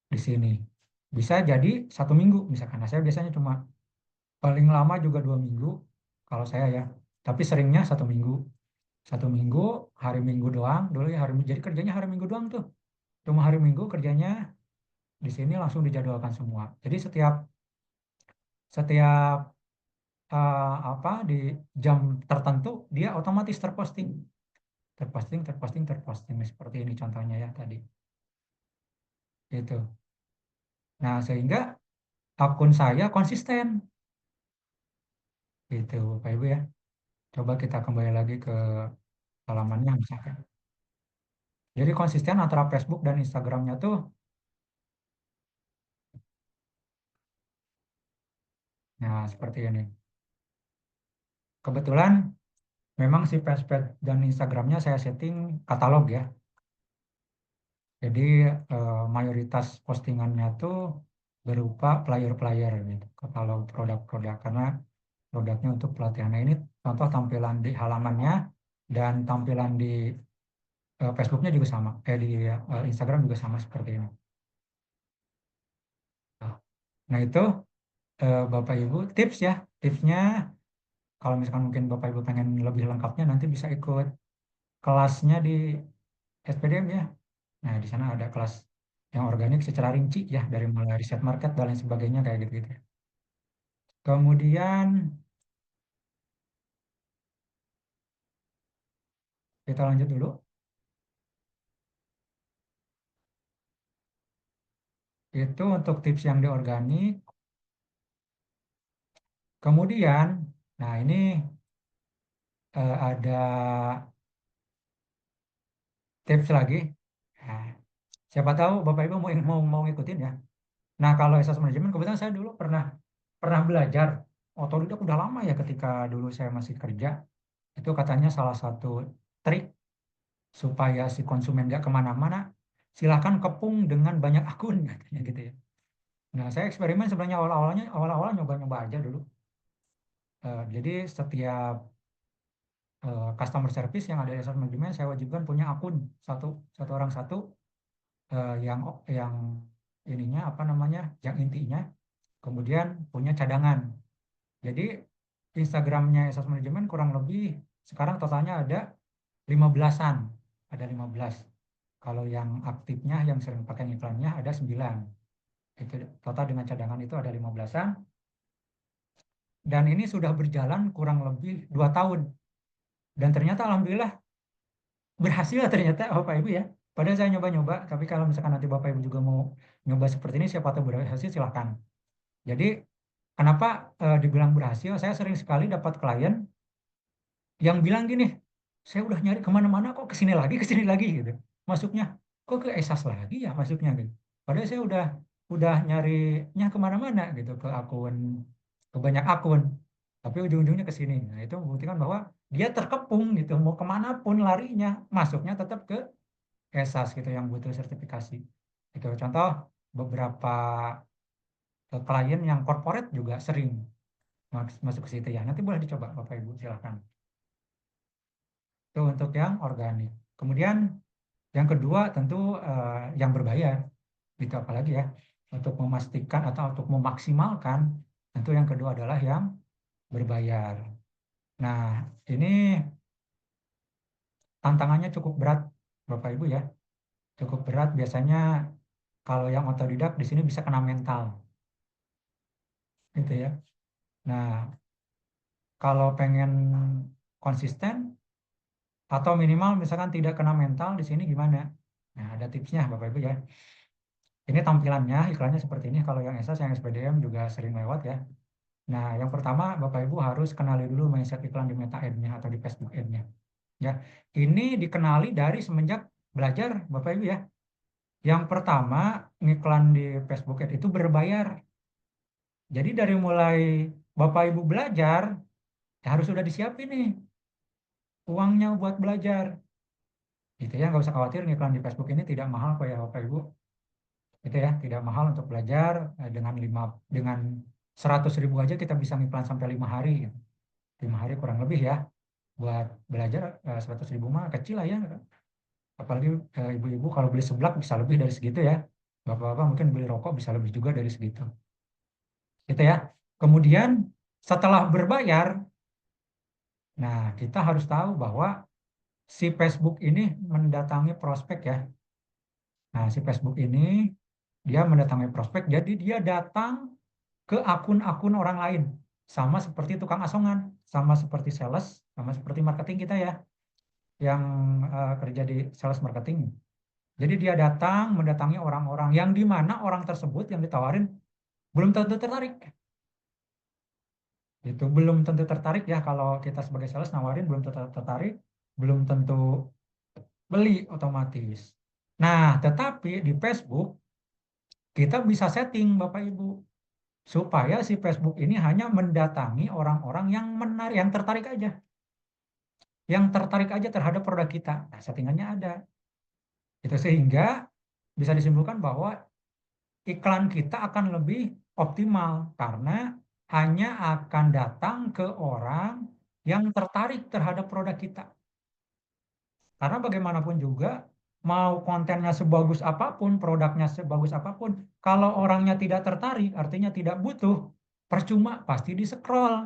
di sini. Bisa jadi 1 minggu misalkan. Nah, saya biasanya cuma paling lama juga 2 minggu kalau saya ya, tapi seringnya 1 minggu. 1 minggu, hari Minggu doang dulu ya, jadi kerjanya hari Minggu doang tuh, cuma hari Minggu kerjanya di sini langsung dijadwalkan semua. Jadi setiap setiap apa di jam tertentu dia otomatis terposting, terposting, terposting, terposting. Seperti ini contohnya ya tadi. Itu. Nah, sehingga akun saya konsisten. Gitu, Pak Ibu ya. Coba kita kembali lagi ke halamannya misalkan. Jadi konsisten antara Facebook dan Instagramnya tuh, nah seperti ini. Kebetulan memang si Facebook dan Instagramnya saya setting katalog ya. Jadi mayoritas postingannya tuh berupa player-player gitu, katalog produk-produk karena produknya untuk pelatihan. Nah, ini contoh tampilan di halamannya dan tampilan di Facebooknya juga sama, di Instagram juga sama seperti ini. Nah, itu Bapak Ibu tips ya, tipsnya kalau misalkan mungkin Bapak Ibu pengen lebih lengkapnya nanti bisa ikut kelasnya di SPDM ya. Nah, di sana ada kelas yang organik secara rinci ya, dari mulai riset market dan lain sebagainya kayak gitu-gitu. Kemudian kita lanjut dulu. Itu untuk tips yang di organik. Kemudian, nah ini ada tips lagi. Nah, siapa tahu Bapak Ibu mau ngikutin ya. Nah, kalau esas manajemen kebetulan saya dulu pernah pernah belajar otodidak udah lama ya, ketika dulu saya masih kerja. Itu katanya salah satu trik supaya si konsumen nggak kemana-mana, silahkan kepung dengan banyak akun katanya gitu ya. Nah, saya eksperimen sebenarnya awal-awal nyoba-nyoba aja dulu. Jadi setiap customer service yang ada di asas manajemen saya wajibkan punya akun satu, satu orang satu, yang ininya apa namanya, yang intinya, kemudian punya cadangan. Jadi Instagramnya asas manajemen kurang lebih sekarang totalnya ada 15-an, ada 15. Kalau yang aktifnya yang sering pakai iklannya ada 9. Itu total dengan cadangan itu ada 15-an. Dan ini sudah berjalan kurang lebih 2 tahun. Dan ternyata alhamdulillah berhasil ternyata Bapak Ibu ya. Padahal saya nyoba-nyoba, tapi kalau misalkan nanti Bapak Ibu juga mau nyoba seperti ini, siapa tahu berhasil, silahkan. Jadi kenapa dibilang berhasil? Saya sering sekali dapat klien yang bilang gini, saya udah nyari kemana-mana kok kesini lagi gitu. Masuknya kok ke Esas lagi ya masuknya gitu. Padahal saya udah nyarinya kemana-mana gitu, ke banyak akun, tapi ujung-ujungnya ke sini. Nah, itu membuktikan bahwa dia terkepung gitu, mau kemanapun larinya, masuknya tetap ke Esas gitu yang butuh sertifikasi. Itu contoh beberapa klien yang corporate juga sering masuk ke situ ya. Nanti boleh dicoba Bapak Ibu, silakan. Itu untuk yang organik. Kemudian yang kedua tentu yang berbayar. Itu apalagi ya. Untuk memastikan atau untuk memaksimalkan, tentu yang kedua adalah yang berbayar. Nah, ini tantangannya cukup berat Bapak Ibu ya. Cukup berat biasanya kalau yang otodidak di sini bisa kena mental. Gitu ya. Nah, kalau pengen konsisten atau minimal misalkan tidak kena mental di sini gimana? Nah, ada tipsnya Bapak Ibu ya. Ini tampilannya, iklannya seperti ini. Kalau yang ESAS, yang SPDM juga sering lewat ya. Nah, yang pertama Bapak Ibu harus kenali dulu mindset iklan di Meta Ad-nya atau di Facebook Ad-nya. Ya, ini dikenali dari semenjak belajar Bapak Ibu ya. Yang pertama, iklan di Facebook Ad itu berbayar. Jadi dari mulai Bapak Ibu belajar, ya harus sudah disiapin nih uangnya buat belajar. Gitu ya, nggak usah khawatir, iklan di Facebook ini tidak mahal kok ya Bapak Ibu. gitu ya, tidak mahal untuk belajar. Dengan 100.000 aja kita bisa ngiklan sampai 5 hari, gitu. 5 hari kurang lebih ya, buat belajar. 100.000 mah kecil lah ya, apalagi ibu-ibu kalau beli seblak bisa lebih dari segitu ya, bapak-bapak mungkin beli rokok bisa lebih juga dari segitu, gitu ya. Kemudian setelah berbayar, nah kita harus tahu bahwa si Facebook ini mendatangi prospek ya. Nah, si Facebook ini dia mendatangi prospek, jadi dia datang ke akun-akun orang lain. Sama seperti tukang asongan, sama seperti sales, sama seperti marketing kita ya, yang kerja di sales marketing. Jadi dia datang mendatangi orang-orang yang di mana orang tersebut yang ditawarin belum tentu tertarik. Itu belum tentu tertarik ya, kalau kita sebagai sales nawarin belum tentu tertarik, belum tentu beli otomatis. Nah, tetapi di Facebook kita bisa setting Bapak Ibu supaya si Facebook ini hanya mendatangi orang-orang yang tertarik aja. Yang tertarik aja terhadap produk kita. Nah, settingannya ada. Itu sehingga bisa disimpulkan bahwa iklan kita akan lebih optimal karena hanya akan datang ke orang yang tertarik terhadap produk kita. Karena bagaimanapun juga, mau kontennya sebagus apapun, produknya sebagus apapun, kalau orangnya tidak tertarik, artinya tidak butuh, percuma, pasti di-scroll.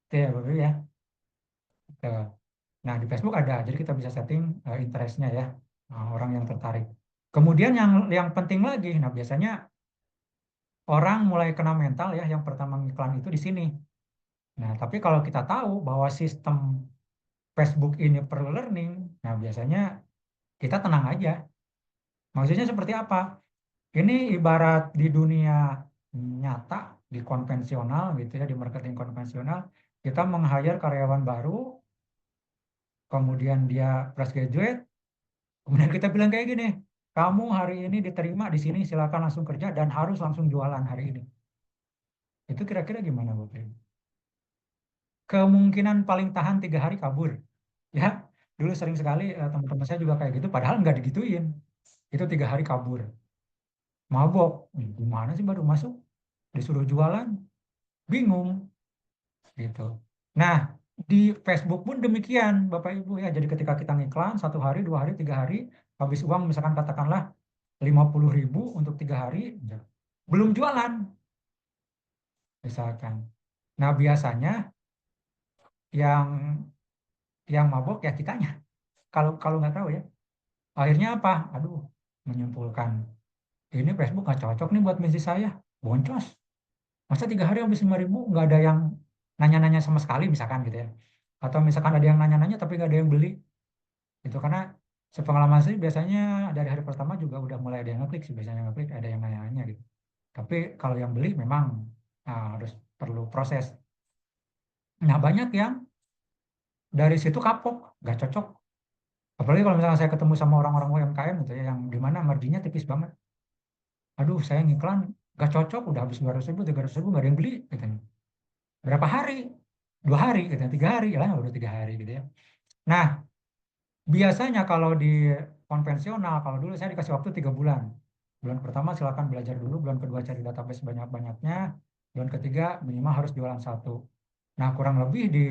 Itu ya, Bapak Ibu ya. Tuh. Nah, di Facebook ada, jadi kita bisa setting interest-nya ya, orang yang tertarik. Kemudian yang penting lagi, nah biasanya orang mulai kena mental ya, yang pertama iklan itu di sini. Nah, tapi kalau kita tahu bahwa sistem Facebook ini per learning, nah biasanya kita tenang aja. Maksudnya seperti apa? Ini ibarat di dunia nyata, di konvensional gitu ya, di marketing konvensional, kita meng-hire karyawan baru, kemudian dia fresh graduate, kemudian kita bilang kayak gini, kamu hari ini diterima di sini, silakan langsung kerja dan harus langsung jualan hari ini. Itu kira-kira gimana, Bapak Ibu? Kemungkinan paling tahan 3 hari kabur. Ya, dulu sering sekali teman-teman saya juga kayak gitu, padahal nggak digituin. Itu 3 hari kabur. Mabok. Gimana sih baru masuk? Disuruh jualan? Bingung. Gitu. Nah, di Facebook pun demikian, Bapak Ibu ya. Jadi ketika kita ngiklan 1 hari, 2 hari, 3 hari, habis uang misalkan katakanlah 50.000 untuk 3 hari, ya, belum jualan, misalkan. Nah, biasanya yang mabok ya kitanya. Kalau nggak tahu ya, akhirnya apa? Aduh, menyimpulkan ini Facebook nggak cocok nih buat bisnis saya, boncos. Masa 3 hari habis 5.000 nggak ada yang nanya-nanya sama sekali misalkan gitu ya. Atau misalkan ada yang nanya-nanya tapi nggak ada yang beli. Itu karena sepengalaman sih biasanya dari hari pertama juga udah mulai ada yang ngeklik sih, biasanya ngeklik, ada yang nanya-nanya gitu. Tapi kalau yang beli memang harus perlu proses. Nah, banyak yang dari situ kapok, nggak cocok. Apalagi kalau misalnya saya ketemu sama orang-orang UMKM gitu ya, yang dimana marginnya tipis banget. Aduh, saya ngiklan nggak cocok, udah habis 200.000, 300.000 nggak ada yang beli gitu. Berapa hari? 2 hari gitu, 3 hari, ya udah 3 hari gitu ya. Nah, biasanya kalau di konvensional, kalau dulu saya dikasih waktu 3 bulan. Bulan pertama silakan belajar dulu, bulan kedua cari database banyak-banyaknya, bulan ketiga minimal harus jualan 1. Nah, kurang lebih di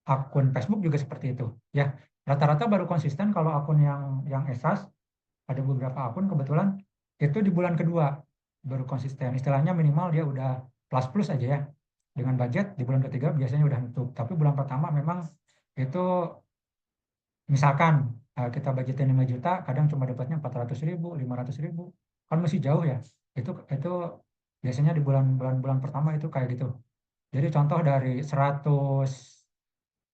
akun Facebook juga seperti itu. Ya, rata-rata baru konsisten kalau akun yang esas, ada beberapa akun kebetulan itu di bulan kedua baru konsisten. Istilahnya minimal dia udah plus-plus aja ya. Dengan budget di bulan ketiga biasanya udah nutup. Tapi bulan pertama memang itu misalkan kita budgetin 5 juta, kadang cuma dapatnya 400.000, 500.000. Kan masih jauh ya. Itu biasanya di bulan pertama itu kayak gitu. Jadi contoh dari 100,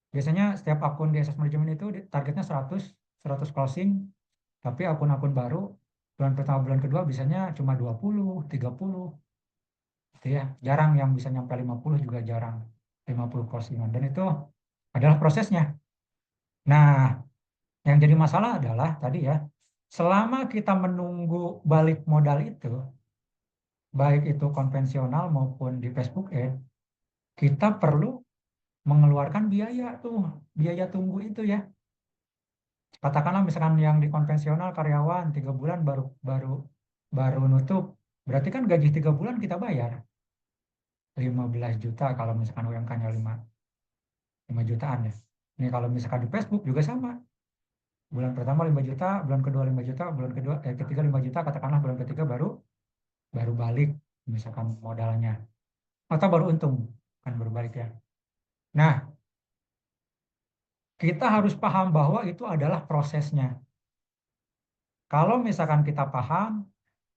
biasanya setiap akun di SS Management itu targetnya 100 closing, tapi akun-akun baru bulan pertama bulan kedua biasanya cuma 20, 30. Gitu ya. Jarang yang bisa nyampe 50, juga jarang 50 closingan. Dan itu adalah prosesnya. Nah, yang jadi masalah adalah tadi ya, selama kita menunggu balik modal itu, baik itu konvensional maupun di Facebook Ad, kita perlu mengeluarkan biaya tuh, biaya tunggu itu ya. katakanlah misalkan yang di konvensional karyawan 3 bulan baru baru baru nutup, berarti kan gaji 3 bulan kita bayar 15 juta kalau misalkan UMK-nya 5 jutaan ya. Ini kalau misalkan di Facebook juga sama. Bulan pertama 5 juta, bulan kedua 5 juta, ketiga 5 juta, katakanlah bulan ketiga baru baru balik misalkan modalnya. Atau baru untung, kan baru balik ya. Nah, kita harus paham bahwa itu adalah prosesnya. Kalau misalkan kita paham,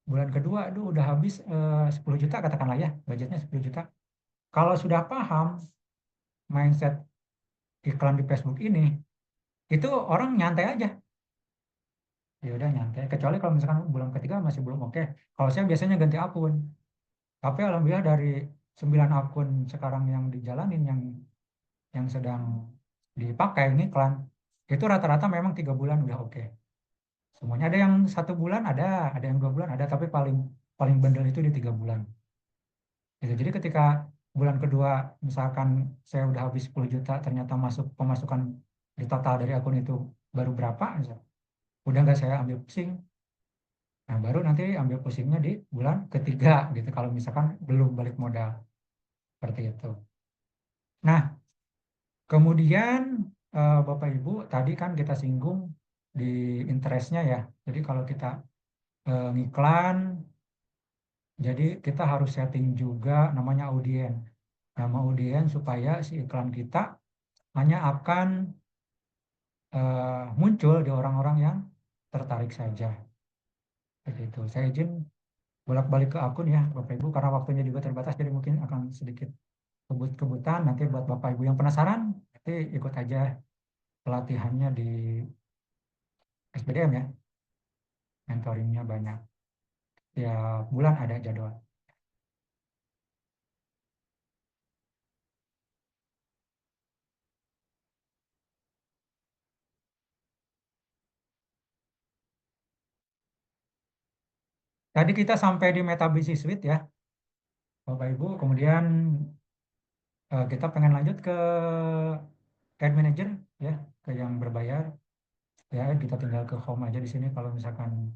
bulan kedua, aduh udah habis 10 juta katakanlah ya, budgetnya 10 juta. Kalau sudah paham mindset iklan di Facebook ini, itu orang nyantai aja. Ya udah nyantai. Kecuali kalau misalkan bulan ketiga masih belum oke. Kalau saya biasanya ganti akun. Tapi alhamdulillah dari 9 akun sekarang yang dijalanin, yang sedang dipakai ini iklan, itu rata-rata memang 3 bulan udah oke. Semuanya ada yang 1 bulan ada yang 2 bulan ada, tapi paling paling bandel itu di 3 bulan. Gitu. Jadi ketika bulan kedua misalkan saya udah habis 10 juta, ternyata masuk pemasukan di total dari akun itu baru berapa, misal, udah nggak saya ambil pusing. Nah baru nanti ambil pusingnya di bulan ketiga gitu kalau misalkan belum balik modal seperti itu. Nah kemudian Bapak Ibu tadi kan kita singgung di interestnya ya. Jadi kalau kita ngiklan, jadi kita harus setting juga namanya audien. Nama audien supaya si iklan kita hanya akan muncul di orang-orang yang tertarik saja. Seperti itu. Saya izin bolak-balik ke akun ya Bapak Ibu karena waktunya juga terbatas jadi mungkin akan sedikit kebut-kebutan. Nanti buat Bapak Ibu yang penasaran nanti ikut aja pelatihannya di SBDM ya. Mentoringnya banyak. Ya bulan ada jadwal. Tadi kita sampai di Meta Business Suite ya Bapak Ibu. Kemudian kita pengen lanjut ke Ad Manager ya, ke yang berbayar. Ya kita tinggal ke home aja di sini kalau misalkan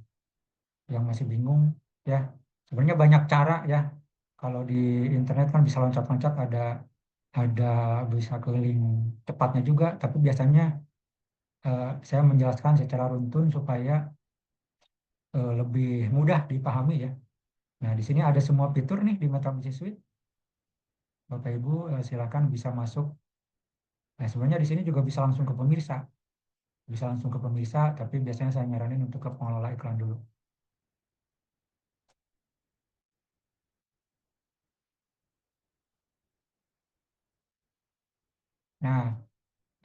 yang masih bingung ya. Sebenarnya banyak cara ya. Kalau di internet kan bisa loncat-loncat ada bisa ke link cepatnya juga, tapi biasanya saya menjelaskan secara runtun supaya lebih mudah dipahami ya. Nah, di sini ada semua fitur nih di Meta Business Suite. Bapak Ibu silakan bisa masuk. Nah, sebenarnya di sini juga bisa langsung ke pemirsa. Bisa langsung ke pemirsa, tapi biasanya saya nyaranin untuk ke pengelola iklan dulu. Nah,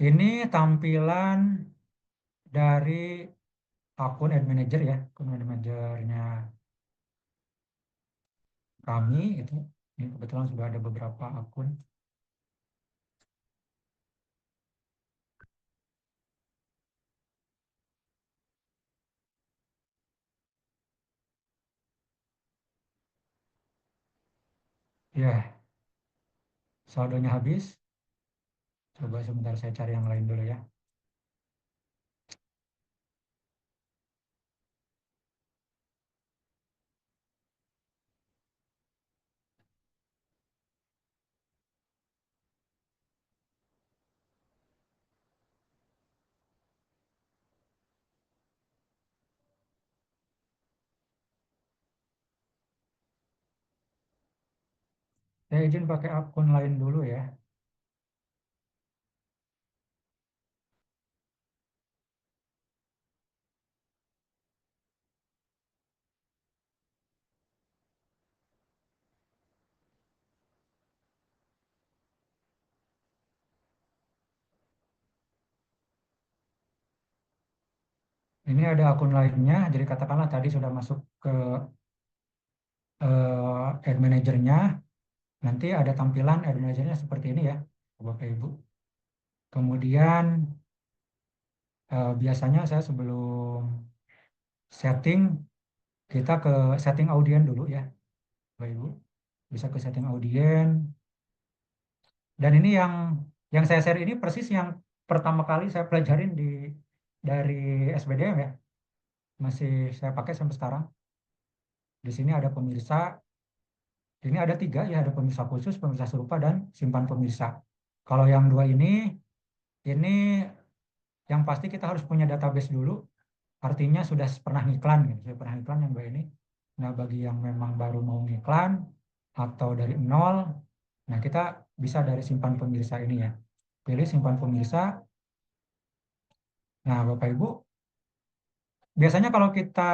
ini tampilan dari akun Ad Manager ya, akun Ad Managernya kami itu. Ini kebetulan sudah ada beberapa akun. Ya, saldonya habis. Coba sebentar saya cari yang lain dulu ya. Saya izin pakai akun lain dulu ya. Ini ada akun lainnya, jadi katakanlah tadi sudah masuk ke Ad Manager-nya, nanti ada tampilan Ad Manager-nya seperti ini ya, Bapak Ibu. Kemudian biasanya saya sebelum setting, kita ke setting audien dulu ya, Bapak Ibu. Bisa ke setting audien. Dan ini yang saya share ini persis yang pertama kali saya pelajarin di dari SBDM ya, masih saya pakai sampai sekarang. Di sini ada pemirsa, ini ada 3 ya, ada pemirsa khusus, pemirsa serupa, dan simpan pemirsa. Kalau yang 2 ini yang pasti kita harus punya database dulu, artinya sudah pernah ngiklan, gitu. Sudah pernah ngiklan yang 2 ini. Nah, bagi yang memang baru mau ngiklan atau dari nol, nah kita bisa dari simpan pemirsa ini ya. Pilih simpan pemirsa. Nah, Bapak Ibu, biasanya kalau kita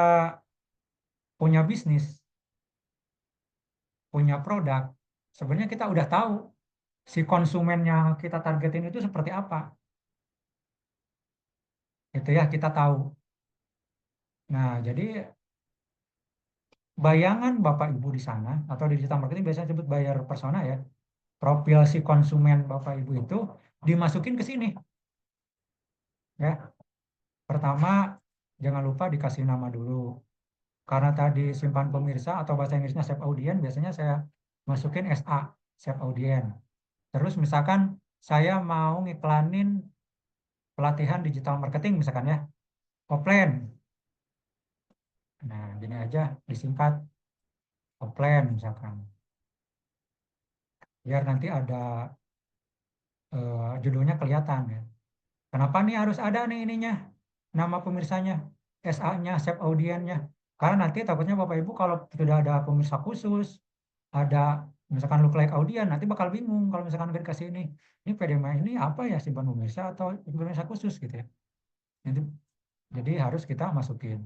punya bisnis, punya produk, sebenarnya kita udah tahu si konsumen yang kita targetin itu seperti apa. Itu ya, kita tahu. Nah, jadi bayangan Bapak Ibu di sana, atau di digital marketing biasanya disebut buyer persona ya, profil si konsumen Bapak Ibu itu dimasukin ke sini. Ya, pertama, jangan lupa dikasih nama dulu. Karena tadi simpan pemirsa atau bahasa Inggrisnya save audience, biasanya saya masukin SA, save audience. Terus misalkan saya mau ngiklanin pelatihan digital marketing misalkan ya, offline. Nah, gini aja disingkat offline misalkan. Biar nanti ada judulnya kelihatan ya. Kenapa nih harus ada nih ininya, nama pemirsanya, SA-nya, save audience-nya. Karena nanti takutnya Bapak Ibu kalau sudah ada pemirsa khusus, ada misalkan lookalike audience, nanti bakal bingung kalau misalkan nggak dikasih ini PDMA ini apa ya, simpan pemirsa atau pemirsa khusus gitu ya. Jadi harus kita masukin.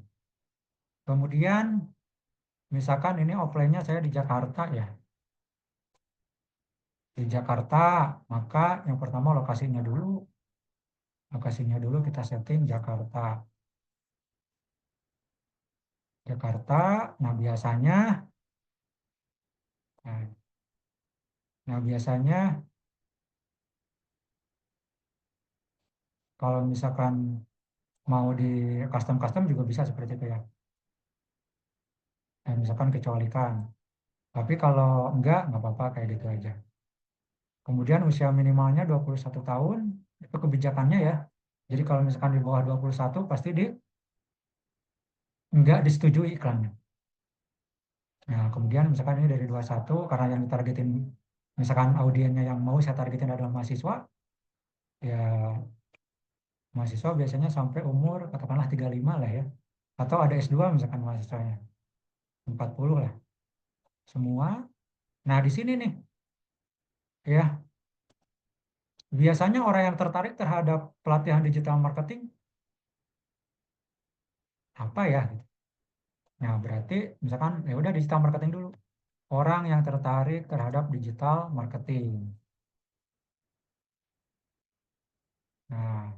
Kemudian misalkan ini offline-nya saya di Jakarta ya. Di Jakarta, maka yang pertama lokasinya dulu. Lokasinya dulu kita setting Jakarta. Jakarta, nah biasanya, nah, nah biasanya kalau misalkan mau di custom juga bisa seperti itu ya. Nah, misalkan kecualikan. Tapi kalau nggak apa-apa kayak gitu aja. Kemudian usia minimalnya 21 tahun, itu kebijakannya ya. Jadi kalau misalkan di bawah 21 pasti nggak disetujui iklannya. Nah, kemudian misalkan ini dari 21, karena yang ditargetin, misalkan audiennya yang mau saya targetin adalah mahasiswa, ya mahasiswa biasanya sampai umur katakanlah 35 lah ya. Atau ada S2 misalkan mahasiswanya, 40 lah. Semua. Nah, di sini nih, ya, biasanya orang yang tertarik terhadap pelatihan digital marketing, apa ya? Nah, berarti misalkan ya udah digital marketing dulu. Orang yang tertarik terhadap digital marketing. Nah,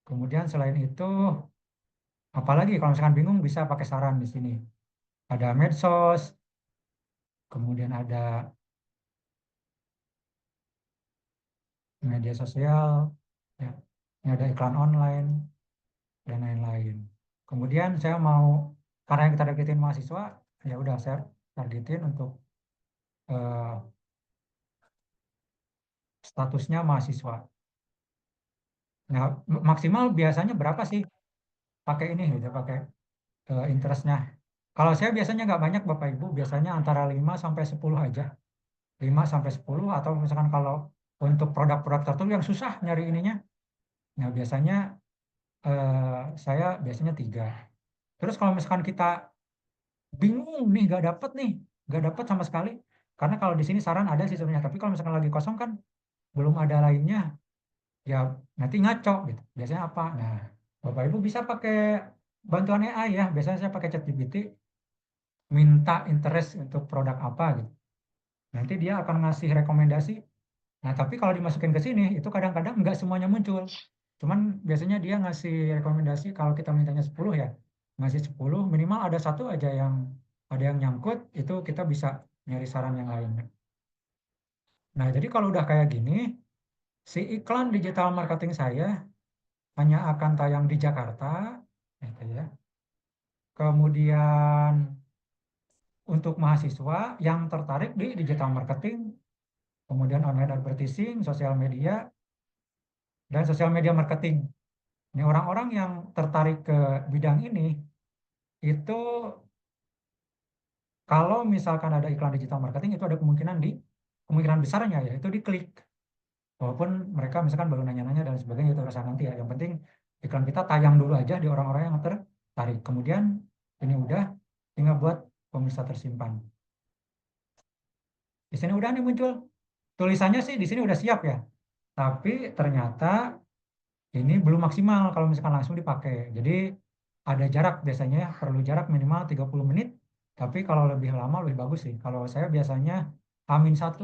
kemudian selain itu, apalagi kalau misalkan bingung bisa pakai saran di sini. Ada medsos, kemudian ada media sosial, ya, ini ada iklan online, dan lain-lain. Kemudian saya mau, karena yang kita targetin mahasiswa, ya udah saya targetin untuk eh, statusnya mahasiswa. Nah, maksimal biasanya berapa sih pakai ini gitu, pakai interestnya. Kalau saya biasanya nggak banyak Bapak Ibu, biasanya antara 5 sampai 10 aja. 5 sampai 10, atau misalkan kalau untuk produk-produk tertentu yang susah nyari ininya, nah biasanya saya biasanya 3. Terus kalau misalkan kita bingung nih, nggak dapat sama sekali. Karena kalau di sini saran ada sih sebenarnya, tapi kalau misalkan lagi kosong kan belum ada lainnya, ya nanti ngaco gitu. Biasanya apa? Nah, Bapak Ibu bisa pakai bantuan AI ya. Biasanya saya pakai ChatGPT, minta interest untuk produk apa gitu. Nanti dia akan ngasih rekomendasi. Nah, tapi kalau dimasukin ke sini, itu kadang-kadang nggak semuanya muncul. Cuman biasanya dia ngasih rekomendasi, kalau kita mintanya 10 ya, ngasih 10, minimal ada satu aja yang ada yang nyangkut, itu kita bisa nyari saran yang lainnya. Nah, jadi kalau udah kayak gini, si iklan digital marketing saya hanya akan tayang di Jakarta, gitu ya. Kemudian untuk mahasiswa yang tertarik di digital marketing, kemudian online advertising, sosial media, dan sosial media marketing. Ini orang-orang yang tertarik ke bidang ini, itu kalau misalkan ada iklan digital marketing, itu ada kemungkinan besarnya ya, itu diklik. Walaupun mereka misalkan baru nanya-nanya dan sebagainya, itu urusan nanti ya. Yang penting iklan kita tayang dulu aja di orang-orang yang tertarik. Kemudian ini udah, tinggal buat pemirsa tersimpan. Di sini udah nih muncul. Tulisannya sih di sini udah siap ya. Tapi ternyata ini belum maksimal kalau misalkan langsung dipakai. Jadi ada jarak biasanya ya, perlu jarak minimal 30 menit. Tapi kalau lebih lama lebih bagus sih. Kalau saya biasanya H-1,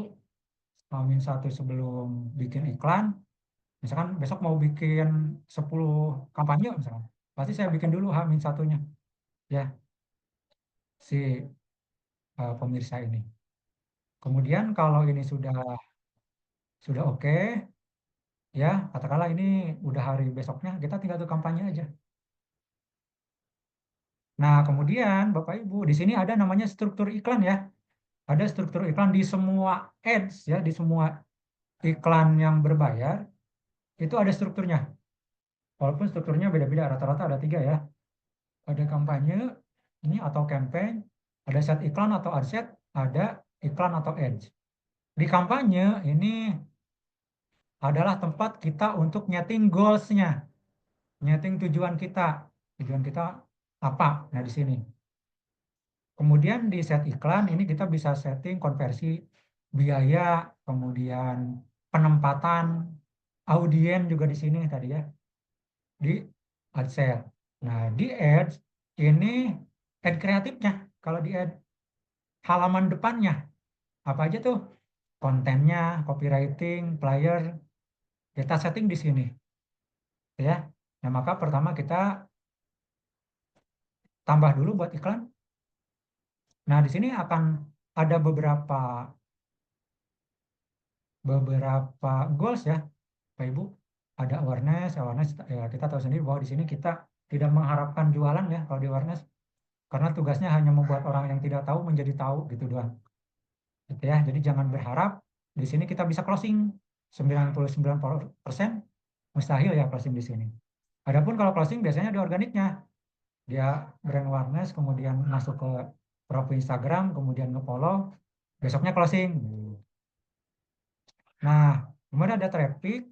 H-1 sebelum bikin iklan. Misalkan besok mau bikin 10 kampanye misalkan. Pasti saya bikin dulu H-1-nya. Ya, si pemirsa ini. Kemudian kalau ini sudah oke, ya katakanlah ini udah hari besoknya, kita tinggal tuh kampanye aja. Nah, kemudian Bapak Ibu, di sini ada namanya struktur iklan ya. Ada struktur iklan di semua ads ya, di semua iklan yang berbayar, itu ada strukturnya. Walaupun strukturnya beda-beda, rata-rata ada 3 ya. Ada kampanye, ini atau campaign, ada set iklan atau ad set, ada iklan atau ads. Di kampanye ini adalah tempat kita untuk nyeting goals-nya, nyeting tujuan kita. Tujuan kita apa? Nah, di sini. Kemudian di set iklan ini kita bisa setting konversi biaya, kemudian penempatan, audien juga di sini tadi ya, di ad set. Nah, di ads ini ad kreatifnya. Kalau di ad halaman depannya apa aja tuh? Kontennya, copywriting, player, kita setting di sini. Ya. Nah, maka pertama kita tambah dulu buat iklan. Nah, di sini akan ada beberapa goals ya, Pak Ibu. Ada awareness ya, kita tahu sendiri bahwa di sini kita tidak mengharapkan jualan ya kalau di awareness, karena tugasnya hanya membuat orang yang tidak tahu menjadi tahu gitu doang. Gitu ya. Jadi jangan berharap di sini kita bisa closing 99% mustahil ya closing di sini. Adapun kalau closing biasanya di organiknya, dia brand awareness, kemudian masuk ke profil Instagram, kemudian nge-follow, besoknya closing. Nah, kemudian ada traffic.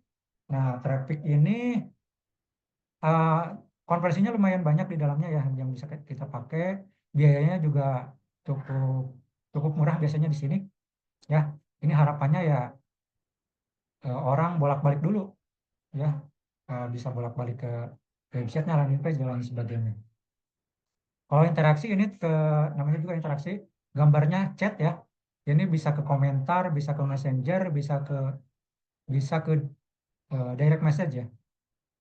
Nah, traffic ini uh, konversinya lumayan banyak di dalamnya ya yang bisa kita pakai. Biayanya juga cukup cukup murah biasanya di sini. Ya, ini harapannya ya orang bolak-balik dulu ya, bisa bolak-balik ke websitenya, landing page dan lain sebagainya. Kalau interaksi ini namanya juga interaksi, gambarnya chat ya. Ini bisa ke komentar, bisa ke messenger, bisa ke direct message ya.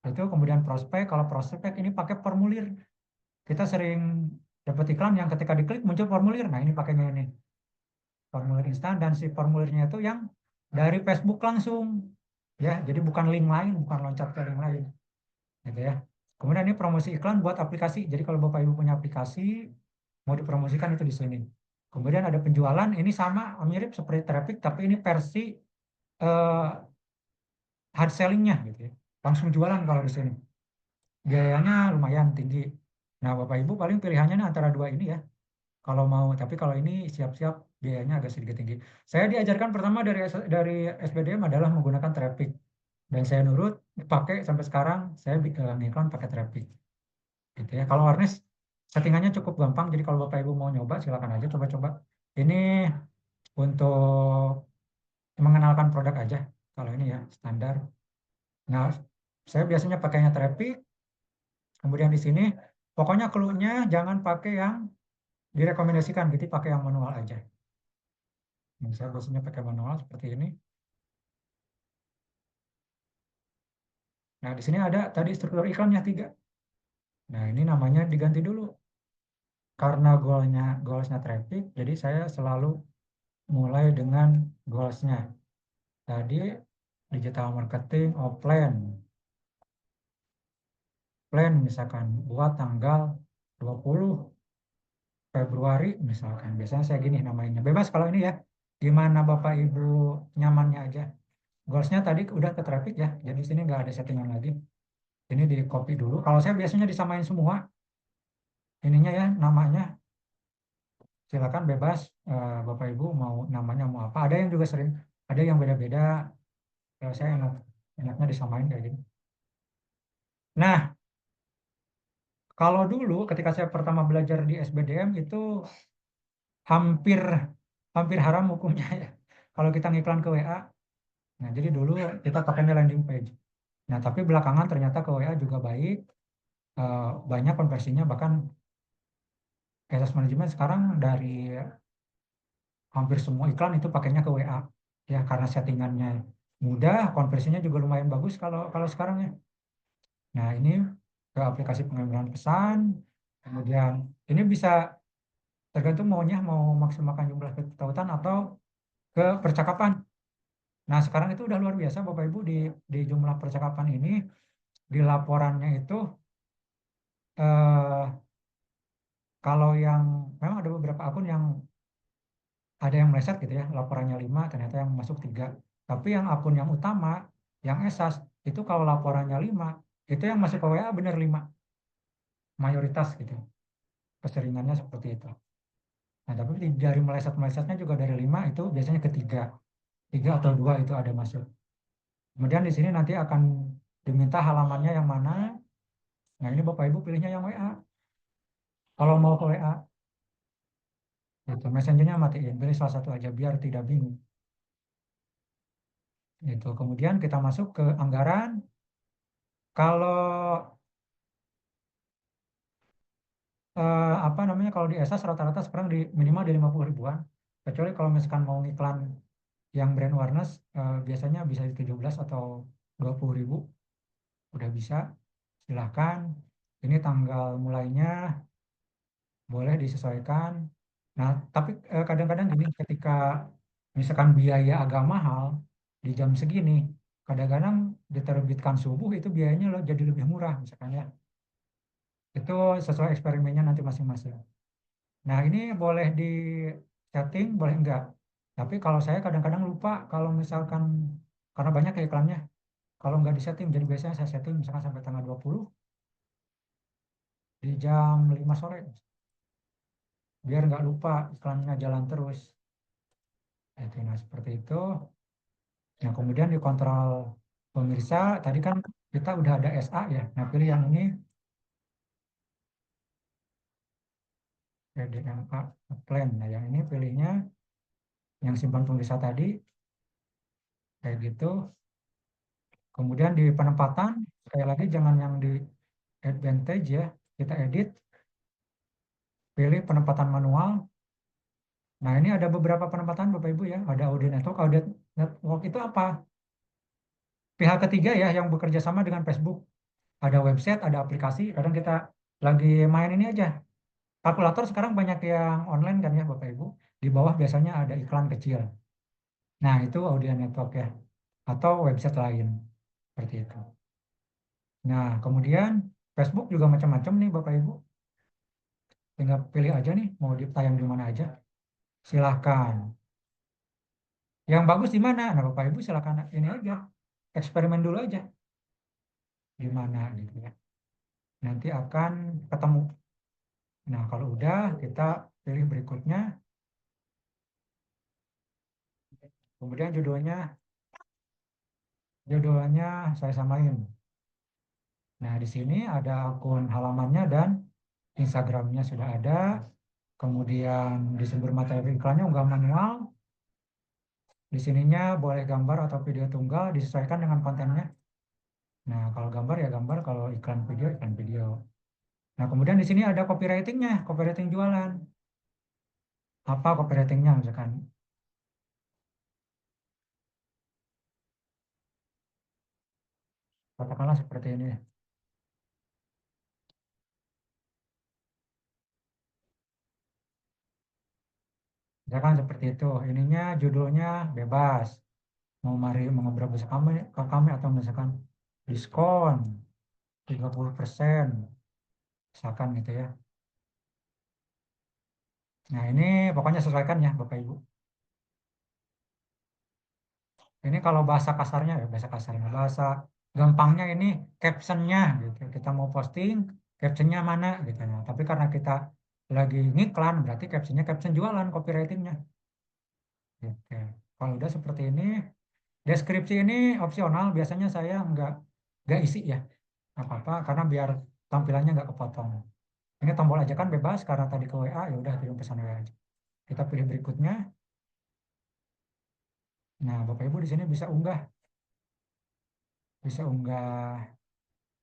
Itu kemudian prospek. Kalau prospek ini pakai formulir. Kita sering dapat iklan yang ketika diklik muncul formulir. Nah, ini pakainya ini. Formulir instan, dan si formulirnya itu yang dari Facebook langsung. Ya, jadi bukan link lain, bukan loncat ke link lain. Gitu ya. Kemudian ini promosi iklan buat aplikasi. Jadi kalau Bapak Ibu punya aplikasi, mau dipromosikan itu di sini. Kemudian ada penjualan, ini sama mirip seperti traffic, tapi ini versi eh, hard sellingnya gitu ya. Langsung jualan kalau di sini. Biayanya lumayan tinggi. Nah, Bapak Ibu paling pilihannya antara 2 ini ya. Kalau mau, tapi kalau ini siap-siap biayanya agak sedikit tinggi. Saya diajarkan pertama dari SBDM adalah menggunakan traffic. Dan saya nurut, pakai sampai sekarang, saya ngiklan pakai traffic. Gitu ya. Kalau awareness settingannya cukup gampang, jadi kalau Bapak Ibu mau nyoba silakan aja coba-coba. Ini untuk mengenalkan produk aja. Kalau ini ya standar. Nah, saya biasanya pakainya traffic. Kemudian di sini pokoknya clue-nya jangan pakai yang direkomendasikan, gitu, pakai yang manual aja. Nah, saya biasanya pakai manual seperti ini. Nah, di sini ada tadi struktur iklannya 3. Nah, ini namanya diganti dulu. Karena goalsnya traffic, jadi saya selalu mulai dengan goalsnya. Tadi digital marketing offline. Plan misalkan buat tanggal 20 Februari misalkan. Biasanya saya gini namanya. Bebas kalau ini ya. Gimana Bapak Ibu nyamannya aja. Goalsnya tadi udah ke traffic ya. Jadi di sini nggak ada settingan lagi. Ini di copy dulu. Kalau saya biasanya disamain semua ininya ya, namanya. Silakan bebas, Bapak Ibu mau namanya mau apa. Ada yang juga sering, ada yang beda-beda. Kalau saya enaknya disamain kayak gini. Nah, kalau dulu ketika saya pertama belajar di SBDM itu hampir hampir haram hukumnya ya. Kalau kita ngiklan ke WA, nah jadi dulu kita pakainya landing page. Nah, tapi belakangan ternyata ke WA juga baik, banyak konversinya, bahkan Access Management sekarang dari hampir semua iklan itu pakainya ke WA ya, karena settingannya mudah, konversinya juga lumayan bagus kalau kalau sekarang ya. Nah, ini ke aplikasi pengambilan pesan, kemudian ini bisa tergantung maunya mau maksimalkan jumlah tautan atau ke percakapan. Nah, sekarang itu udah luar biasa Bapak Ibu, di jumlah percakapan ini, di laporannya itu eh, kalau yang memang ada beberapa akun yang ada yang meleset gitu ya, laporannya 5 ternyata yang masuk 3. Tapi yang akun yang utama, yang esas, itu kalau laporannya 5 itu yang masuk ke WA benar 5 mayoritas gitu. Keseringannya seperti itu. Nah, tapi dari meleset-melesetnya juga dari 5 itu biasanya ke 3. 3 atau 2 itu ada masuk. Kemudian di sini nanti akan diminta halamannya yang mana. Nah, ini Bapak Ibu pilihnya yang WA. Kalau mau ke WA, itu messengernya matiin. Pilih salah satu aja biar tidak bingung. Itu. Kemudian kita masuk ke anggaran. Kalau apa namanya, kalau di esas rata-rata sekarang di minimal di 50 ribuan. Kecuali kalau misalkan mau iklan yang brand awareness, biasanya bisa di 17 atau 20 ribu. Udah bisa, silahkan. Ini tanggal mulainya boleh disesuaikan. Nah, tapi kadang-kadang gini, ketika misalkan biaya agak mahal di jam segini, kadang-kadang diterbitkan subuh itu biayanya loh jadi lebih murah misalkan ya. Itu sesuai eksperimennya nanti masing-masing. Nah, ini boleh di setting, boleh enggak. Tapi kalau saya kadang-kadang lupa kalau misalkan karena banyak ya iklannya. Kalau nggak di setting, jadi biasanya saya setting misalkan sampai tanggal 20 di jam 5 sore. Biar nggak lupa iklannya jalan terus. Itu, nah seperti itu. Nah, kemudian di kontrol pemirsa, tadi kan kita udah ada SA ya. Nah, pilih yang ini, PDMA plan. Nah, yang ini pilihnya yang simpan pemirsa tadi, kayak gitu. Kemudian di penempatan, sekali lagi jangan yang di advantage ya. Kita edit, pilih penempatan manual. Nah, ini ada beberapa penempatan Bapak Ibu ya. Ada audio network. Audio network itu apa? Pihak ketiga ya yang bekerja sama dengan Facebook. Ada website, ada aplikasi. Kadang kita lagi main ini aja. Kalkulator sekarang banyak yang online kan ya Bapak Ibu. Di bawah biasanya ada iklan kecil. Nah, itu audio network ya. Atau website lain. Seperti itu. Nah, kemudian Facebook juga macam-macam nih Bapak Ibu. Tinggal pilih aja nih mau ditayang di mana aja. Silahkan. Yang bagus di mana? Nah, Bapak Ibu silahkan ini aja. Eksperimen dulu aja. Di mana gitu ya. Nanti akan ketemu. Nah, kalau udah kita pilih berikutnya. Kemudian judulnya saya samain. Nah, di sini ada akun halamannya dan Instagramnya sudah ada. Kemudian di sumber materi iklannya unggah manual. Di sininya boleh gambar atau video tunggal disesuaikan dengan kontennya. Nah, kalau gambar ya gambar, kalau iklan video. Nah, kemudian di sini ada copywritingnya, copywriting jualan. Apa copywritingnya misalkan? Katakanlah seperti ini. Misalkan seperti itu. Ininya judulnya bebas. Mau ngobrol bersama kami atau misalkan diskon 30%. Misalkan gitu ya. Nah, ini pokoknya sesuaikan ya Bapak Ibu. Ini kalau bahasa kasarnya ya, bahasa kasarnya. Bahasa gampangnya ini captionnya gitu. Kita mau posting, captionnya mana gitu. Nah, tapi karena kita lagi ngiklan, berarti captionnya caption jualan, copywritingnya. Gitu. Kalau udah seperti ini, deskripsi ini opsional. Biasanya saya nggak isi ya, nggak apa-apa, karena biar tampilannya nggak kepotong. Ini tombol ajakan bebas karena tadi ke WA, ya udah kirim pesan WA aja. Kita pilih berikutnya. Nah, Bapak Ibu di sini bisa unggah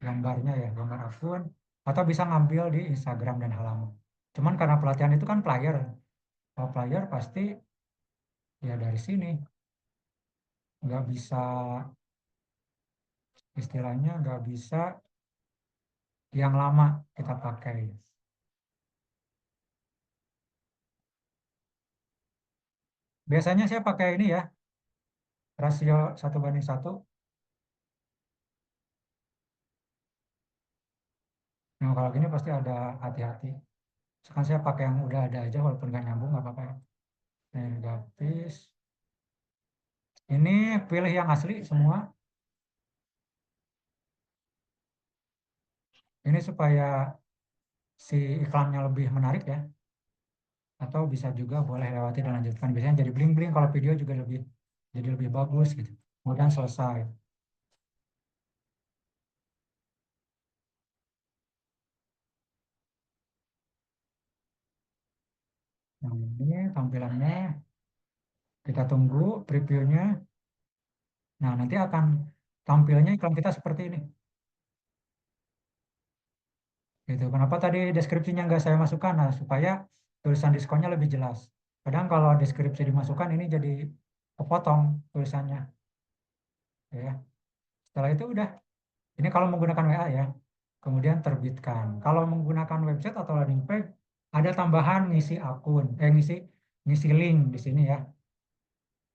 gambarnya ya, gambar akun, atau bisa ngambil di Instagram dan halaman. Cuman karena pelatihan itu kan player, kalau player pasti ya dari sini nggak bisa, istilahnya nggak bisa yang lama kita pakai. Biasanya saya pakai ini ya, rasio 1:1. Nah, kalau gini pasti ada hati-hati. Sekarang saya pakai yang udah ada aja, walaupun nggak nyambung nggak apa-apa ya. Negatif. Ini pilih yang asli semua. Ini supaya si iklannya lebih menarik ya. Atau bisa juga boleh lewati dan lanjutkan. Biasanya jadi bling-bling, kalau video juga jadi lebih bagus gitu. Kemudian selesai. Nah, ini tampilannya. Kita tunggu previewnya. Nah, nanti akan tampilnya iklan kita seperti ini. Gitu. Kenapa tadi deskripsinya nggak saya masukkan? Nah, supaya tulisan diskonnya lebih jelas. Kadang kalau deskripsi dimasukkan, ini jadi kepotong tulisannya. Ya. Setelah itu udah. Ini kalau menggunakan WA ya. Kemudian terbitkan. Kalau menggunakan website atau landing page, ada tambahan ngisi akun, ngisi link di sini ya.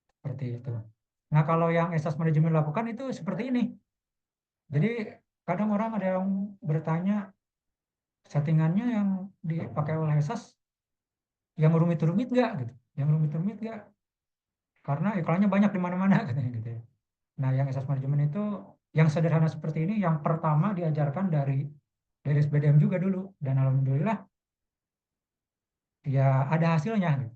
Seperti itu. Nah, kalau yang esas manajemen lakukan itu seperti ini. Jadi kadang orang ada yang bertanya, settingannya yang dipakai oleh esas yang rumit-rumit nggak gitu. Yang rumit-rumit nggak? Karena iklannya banyak di mana-mana katanya gitu ya. Nah, yang esas manajemen itu yang sederhana seperti ini yang pertama diajarkan dari SBDM juga dulu, dan alhamdulillah ya ada hasilnya gitu.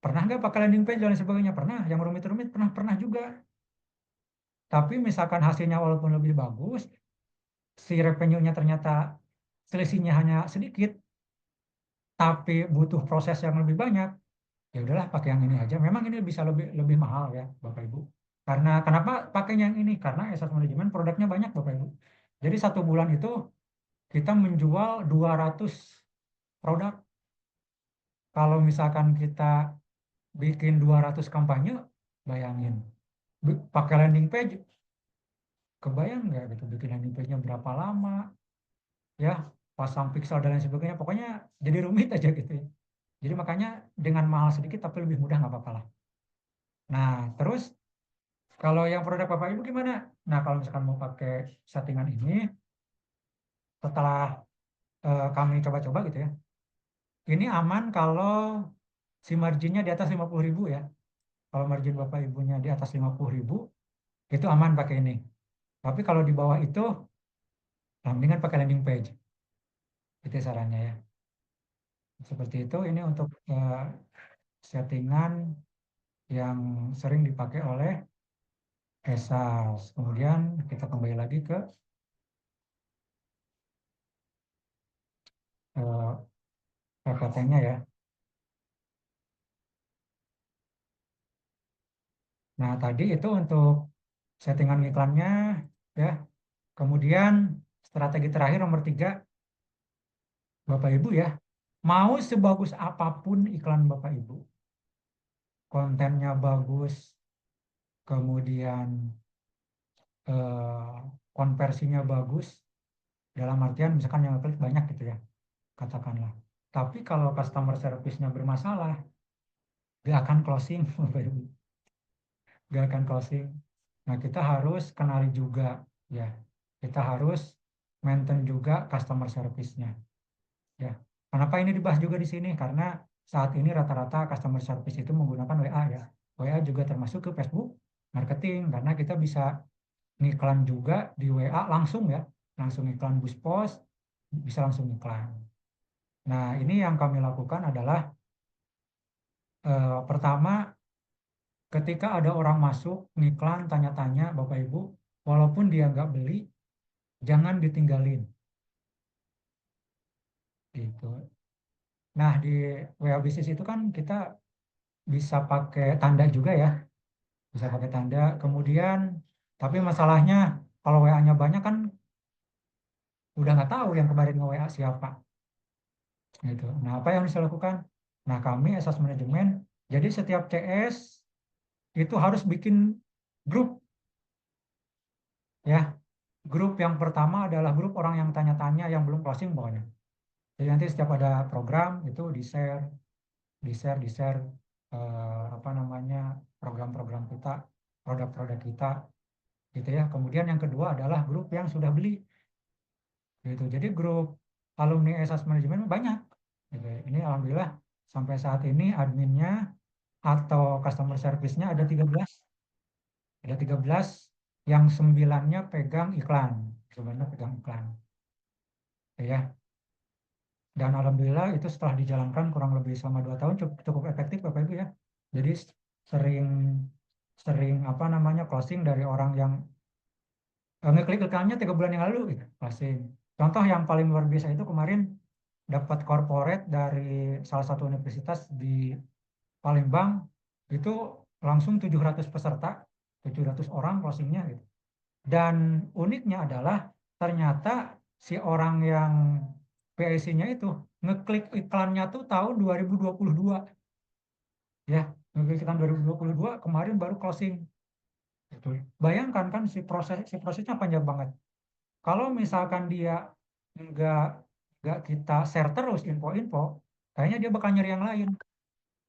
Pernah nggak pakai landing page dan sebagainya? Pernah. Yang rumit-rumit pernah juga. Tapi misalkan hasilnya walaupun lebih bagus, si revenue-nya ternyata selisihnya hanya sedikit, tapi butuh proses yang lebih banyak, ya udahlah pakai yang ini aja. Memang ini bisa lebih lebih mahal ya, Bapak Ibu. Karena kenapa pakai yang ini? Karena asset manajemen produknya banyak, Bapak Ibu. Jadi 1 bulan itu kita menjual 200 produk. Kalau misalkan kita bikin 200 kampanye, bayangin. Pakai landing page, kebayang nggak gitu bikin landing page-nya berapa lama, ya, pasang pixel dan lain sebagainya. Pokoknya jadi rumit aja gitu ya. Jadi makanya dengan mahal sedikit tapi lebih mudah nggak apa-apa lah. Nah, terus kalau yang produk Bapak Ibu gimana? Nah, kalau misalkan mau pakai settingan ini, setelah kami coba-coba gitu ya, ini aman kalau si marginnya di atas 50.000 ya. Kalau margin Bapak Ibunya di atas 50.000, itu aman pakai ini. Tapi kalau di bawah itu, nah mendingan pakai landing page. Itu sarannya ya. Seperti itu, ini untuk settingan yang sering dipakai oleh esas. Kemudian kita kembali lagi ke PPT-nya ya. Nah, tadi itu untuk settingan iklannya ya. Kemudian strategi terakhir nomor 3, Bapak Ibu ya. Mau sebagus apapun iklan Bapak Ibu, kontennya bagus, kemudian eh, konversinya bagus, dalam artian misalkan yang klik banyak gitu ya, katakanlah. Tapi kalau customer service-nya bermasalah, gak akan closing, Bapak Ibu. Gak akan closing. Nah, kita harus kenali juga ya. Kita harus maintain juga customer service-nya ya. Kenapa ini dibahas juga di sini? Karena saat ini rata-rata customer service itu menggunakan WA ya. WA juga termasuk ke Facebook marketing karena kita bisa ngiklan juga di WA langsung ya, langsung iklan Buspos, bisa langsung iklan. Nah, ini yang kami lakukan adalah pertama, ketika ada orang masuk ngiklan tanya-tanya Bapak Ibu, walaupun dia nggak beli, jangan ditinggalin. Gitu. Nah, di WA bisnis itu kan kita bisa pakai tanda juga ya, bisa pakai tanda. Kemudian, tapi masalahnya kalau WA-nya banyak kan udah nggak tahu yang kemarin nge-WA siapa. Gitu. Nah, apa yang bisa dilakukan? Nah, kami asas manajemen, jadi setiap CS itu harus bikin grup ya. Grup yang pertama adalah grup orang yang tanya-tanya yang belum closing pokoknya. Jadi nanti setiap ada program itu di-share apa namanya program-program kita, produk-produk kita gitu ya. Kemudian yang kedua adalah grup yang sudah beli gitu. Jadi grup alumni Esas Manajemen banyak gitu. Ini alhamdulillah sampai saat ini adminnya atau customer service-nya ada 13. Ada 13 yang 9-nya pegang iklan. Sebenarnya pegang iklan. Ya. Dan alhamdulillah itu setelah dijalankan kurang lebih selama 2 tahun cukup efektif Bapak Ibu ya. Jadi sering sering apa namanya closing dari orang yang ngeklik iklannya 3 bulan yang lalu gitu, closing. Contoh yang paling luar biasa itu kemarin dapat corporate dari salah satu universitas di Palembang itu langsung 700 peserta, 700 orang closingnya gitu. Dan uniknya adalah ternyata si orang yang PIC-nya itu ngeklik iklannya tuh tahun 2022 ya, ngeklik iklan 2022 kemarin baru closing. Gitu. Bayangkan kan si prosesnya panjang banget. Kalau misalkan dia nggak nggak kita share terus info-info, kayaknya dia bakal nyari yang lain.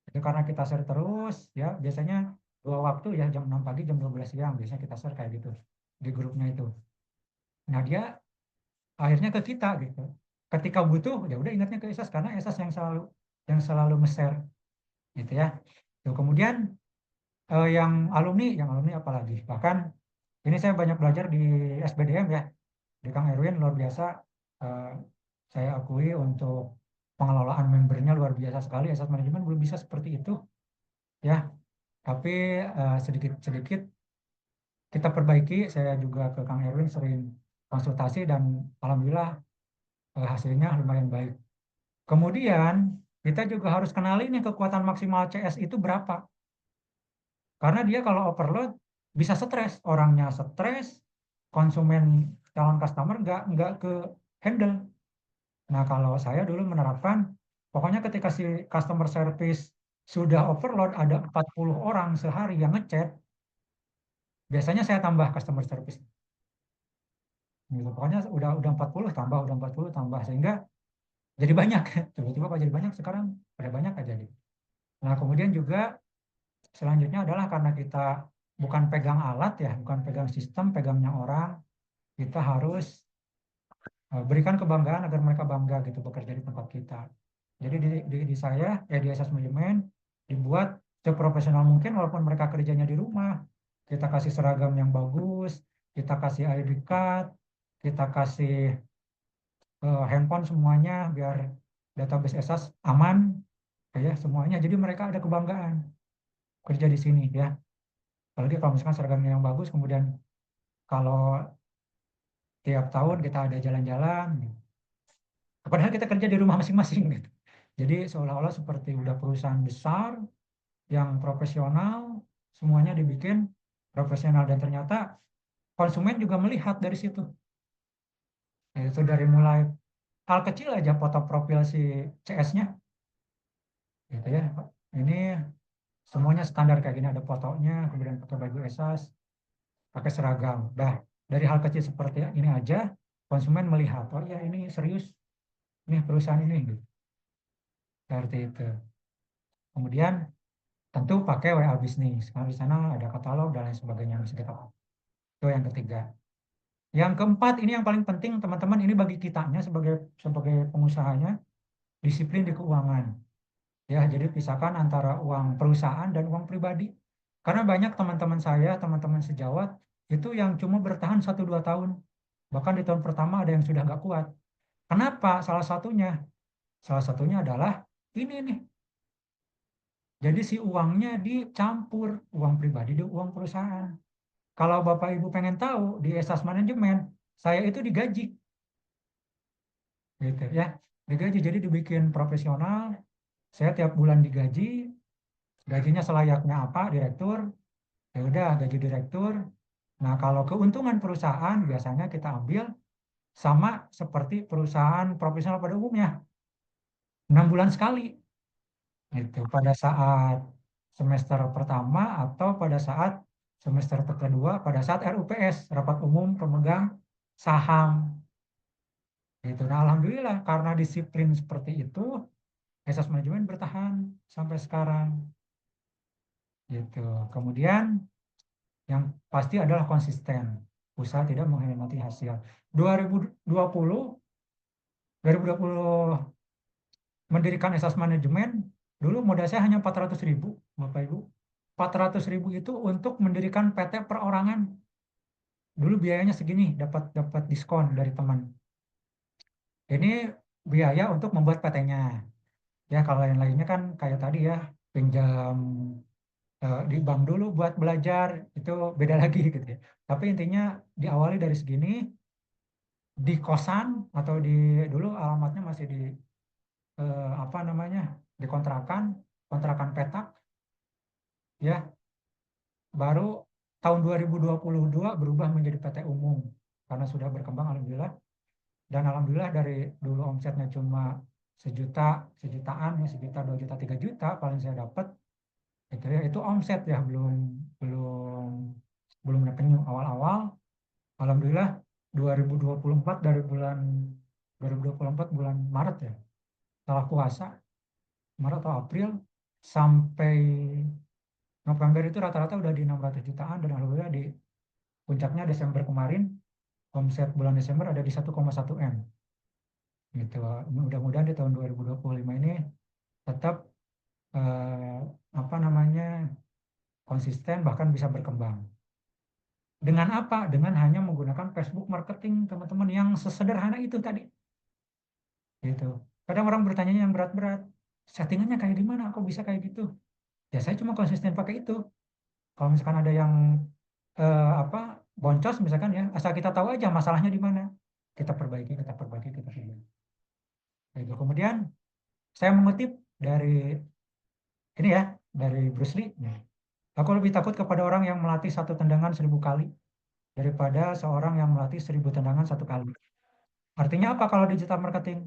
Jadi karena kita share terus, ya biasanya 2 waktu ya, jam 6 pagi, jam 12 siang, biasanya kita share kayak gitu di grupnya itu. Nah dia akhirnya ke kita gitu. Ketika butuh, ya udah ingatnya ke Esas karena Esas yang selalu nge-share gitu ya. Tuh, kemudian yang alumni apalagi. Bahkan ini saya banyak belajar di SBDM ya. Di Kang Erwin luar biasa, eh, saya akui untuk pengelolaan membernya luar biasa sekali. Asas manajemen belum bisa seperti itu ya, tapi sedikit-sedikit kita perbaiki. Saya juga ke Kang Erwin sering konsultasi dan alhamdulillah hasilnya lumayan baik. Kemudian kita juga harus kenali nih kekuatan maksimal CS itu berapa, karena dia kalau overload bisa stres, orangnya stres, konsumen calon customer nggak ke handle. Nah, kalau saya dulu menerapkan, pokoknya ketika si customer service sudah overload, ada 40 orang sehari yang ngechat, biasanya saya tambah customer service. Gitu. Pokoknya udah 40 tambah, udah 40 tambah, sehingga jadi banyak. Tiba-tiba kok jadi banyak sekarang, ada banyak aja gitu. Nah, kemudian juga selanjutnya adalah karena kita bukan pegang alat ya, bukan pegang sistem, pegangnya orang, kita harus berikan kebanggaan agar mereka bangga gitu bekerja di tempat kita. Jadi di saya ya di Asas Manajemen dibuat seprofesional mungkin walaupun mereka kerjanya di rumah. Kita kasih seragam yang bagus, kita kasih ID card, kita kasih handphone semuanya biar database Asas aman ya semuanya. Jadi mereka ada kebanggaan kerja di sini ya. Apalagi kalau misalkan seragamnya yang bagus, kemudian kalau tiap tahun kita ada jalan-jalan, padahal kita kerja di rumah masing-masing gitu. Jadi seolah-olah seperti udah perusahaan besar yang profesional, semuanya dibikin profesional dan ternyata konsumen juga melihat dari situ. Itu dari mulai hal kecil aja foto profil si CS-nya, gitu ya. Ini semuanya standar kayak gini, ada fotonya, kemudian pakai baju esas, pakai seragam. Dah dari hal kecil seperti ini aja konsumen melihat, oh ya ini serius, nih perusahaan ini, gitu. Seperti itu. Kemudian tentu pakai WA bisnis, karena di sana ada katalog dan lain sebagainya bisa kita pakai. Itu yang ketiga. Yang keempat ini yang paling penting teman-teman, ini bagi kitanya sebagai pengusahanya, disiplin di keuangan. Ya, jadi pisahkan antara uang perusahaan dan uang pribadi. Karena banyak teman-teman saya, teman-teman sejawat itu yang cuma bertahan 1-2 tahun. Bahkan di tahun pertama ada yang sudah nggak kuat. Kenapa? Salah satunya adalah ini nih. Jadi si uangnya dicampur, uang pribadi di uang perusahaan. Kalau Bapak Ibu pengen tahu, di esas manajemen, saya itu digaji. Gitu ya. Digaji, jadi dibikin profesional. Saya tiap bulan digaji, gajinya selayaknya apa, direktur. Ya udah, gaji direktur. Nah, kalau keuntungan perusahaan biasanya kita ambil sama seperti perusahaan profesional pada umumnya, 6 bulan sekali. Gitu. Pada saat semester pertama atau pada saat semester kedua, pada saat RUPS, Rapat Umum Pemegang Saham. Gitu. Nah, alhamdulillah karena disiplin seperti itu, Esas Manajemen bertahan sampai sekarang. Gitu. Kemudian yang pasti adalah konsisten. Usaha tidak mengkhianati hasil. 2020 mendirikan Esas Manajemen, dulu modal saya hanya 400.000, Bapak Ibu. 400.000 itu untuk mendirikan PT perorangan. Dulu biayanya segini, dapat dapat diskon dari teman. Ini biaya untuk membuat PT-nya. Ya, kalau yang lainnya kan kayak tadi ya, pinjam di bank dulu buat belajar, itu beda lagi gitu ya. Tapi intinya diawali dari segini, di kosan atau dulu alamatnya masih di apa namanya, di kontrakan petak ya. Baru tahun 2022 berubah menjadi PT umum karena sudah berkembang alhamdulillah. Dan alhamdulillah dari dulu omsetnya cuma sejutaan ya, 1 juta, 2 juta, 3 juta paling saya dapat itu ya, itu omset ya, belum belum belum revenue awal-awal. Alhamdulillah 2024 dari bulan 2024 bulan Maret ya, setelah puasa, Maret atau April sampai November itu rata-rata udah di 600 jutaan, dan alhamdulillah di puncaknya Desember kemarin omset bulan Desember ada di 1,1 M. Gitu. Mudah-mudahan di tahun 2025 ini tetap eh, apa namanya, konsisten bahkan bisa berkembang. Dengan apa? Dengan hanya menggunakan Facebook marketing, teman-teman, yang sesederhana itu tadi. Gitu. Kadang orang bertanya yang berat-berat, settingannya kayak gimana? Kok bisa kayak gitu? Ya saya cuma konsisten pakai itu. Kalau misalkan ada yang apa boncos misalkan ya, asal kita tahu aja masalahnya di mana, kita perbaiki, kita perbaiki, kita perbaiki. Gitu. Kemudian saya mengutip dari ini ya, dari Bruce Lee. Aku lebih takut kepada orang yang melatih 1 tendangan 1000 kali daripada seorang yang melatih 1000 tendangan 1 kali. Artinya apa kalau digital marketing?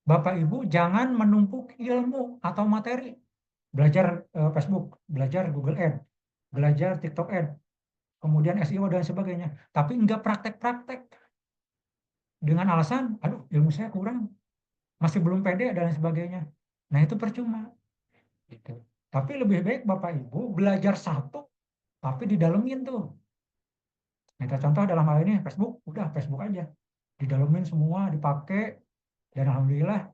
Bapak Ibu jangan menumpuk ilmu atau materi. Belajar Facebook, belajar Google Ad, belajar TikTok Ad, kemudian SEO dan sebagainya. Tapi enggak praktek-praktek. Dengan alasan, aduh ilmu saya kurang, masih belum pede dan lain sebagainya. Nah itu percuma. Gitu. Tapi lebih baik Bapak Ibu belajar satu, tapi didalemin tuh. Kita contoh dalam hal ini Facebook, udah Facebook aja. Didalemin semua, dipakai, dan alhamdulillah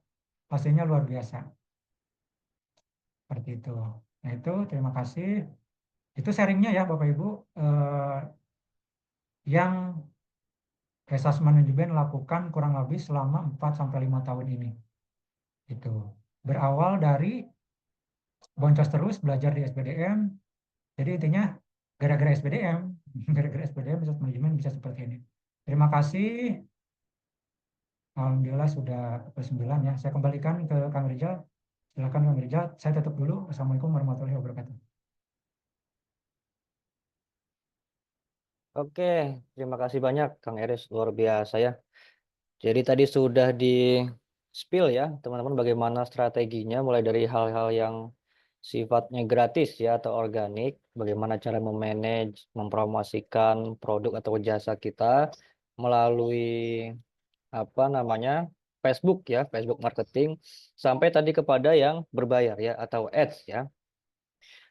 hasilnya luar biasa. Seperti itu. Nah itu terima kasih. Itu sharingnya ya Bapak Ibu, yang Esas Manajemen lakukan kurang lebih selama 4-5 tahun ini. Itu berawal dari boncos terus belajar di SPDM. Jadi intinya gara-gara SPDM, gara-gara SPDM Esas Manajemen bisa seperti ini. Terima kasih. Alhamdulillah sudah pukul 9 ya. Saya kembalikan ke Kang Rizal. Silakan Kang Rizal. Saya tutup dulu. Assalamualaikum warahmatullahi wabarakatuh. Oke, terima kasih banyak Kang Eris, luar biasa ya. Jadi tadi sudah di spill ya teman-teman bagaimana strateginya, mulai dari hal-hal yang sifatnya gratis ya atau organik, bagaimana cara memanage, mempromosikan produk atau jasa kita melalui apa namanya Facebook ya, Facebook marketing, sampai tadi kepada yang berbayar ya atau ads ya.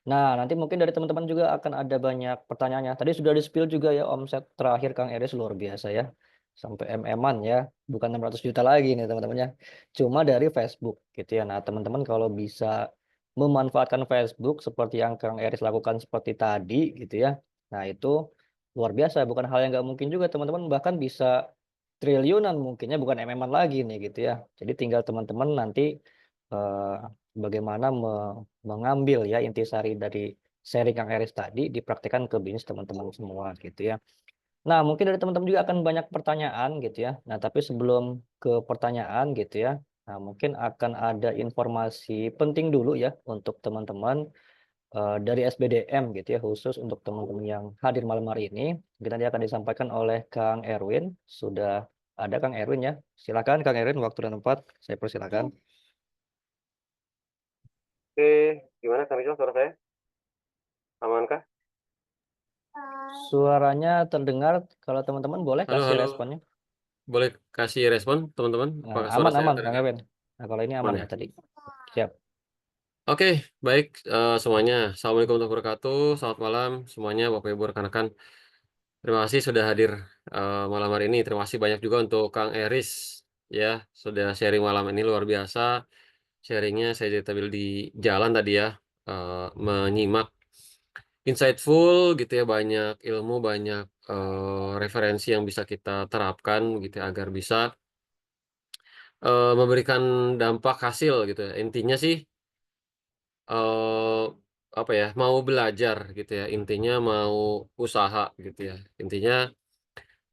Nah, nanti mungkin dari teman-teman juga akan ada banyak pertanyaannya. Tadi sudah di-spill juga ya omset terakhir Kang Eris luar biasa ya. Sampai MM-an ya, bukan 600 juta lagi nih teman-teman ya. Cuma dari Facebook gitu ya. Nah, teman-teman kalau bisa memanfaatkan Facebook seperti yang Kang Eris lakukan seperti tadi gitu ya. Nah, itu luar biasa, bukan hal yang nggak mungkin juga teman-teman, bahkan bisa triliunan mungkinnya, bukan MM-an lagi nih gitu ya. Jadi tinggal teman-teman nanti eh, bagaimana mengambil ya intisari dari sharing Kang Eris tadi dipraktikkan ke bisnis teman-teman semua gitu ya. Nah, mungkin dari teman-teman juga akan banyak pertanyaan gitu ya. Nah, tapi sebelum ke pertanyaan gitu ya, nah mungkin akan ada informasi penting dulu ya untuk teman-teman dari SBDM gitu ya, khusus untuk teman-teman yang hadir malam hari ini. Mungkin nanti akan disampaikan oleh Kang Erwin. Sudah ada Kang Erwin ya. Silakan Kang Erwin, waktu dan tempat saya persilakan. Oke, gimana Kang Rizal, suara saya? Amankah? Suaranya terdengar, kalau teman-teman boleh Halo, kasih halo. responnya. Boleh kasih respon, teman-teman? Nah, Apakah suara saya aman Kang terdengar? Erwin. Nah, kalau ini Aman aman ya? ya tadi. Siap. Oke, baik semuanya. Assalamualaikum warahmatullahi wabarakatuh. Selamat malam semuanya, Bapak Ibu rekan-rekan. Terima kasih sudah hadir malam hari ini. Terima kasih banyak juga untuk Kang Eris ya, sudah sharing malam ini luar biasa. Sharingnya saya jadi sambil di jalan tadi ya, menyimak insightful gitu ya, banyak ilmu, banyak referensi yang bisa kita terapkan gitu ya, agar bisa memberikan dampak hasil gitu ya. Intinya sih eh apa ya, mau belajar gitu ya, intinya mau usaha gitu ya. Intinya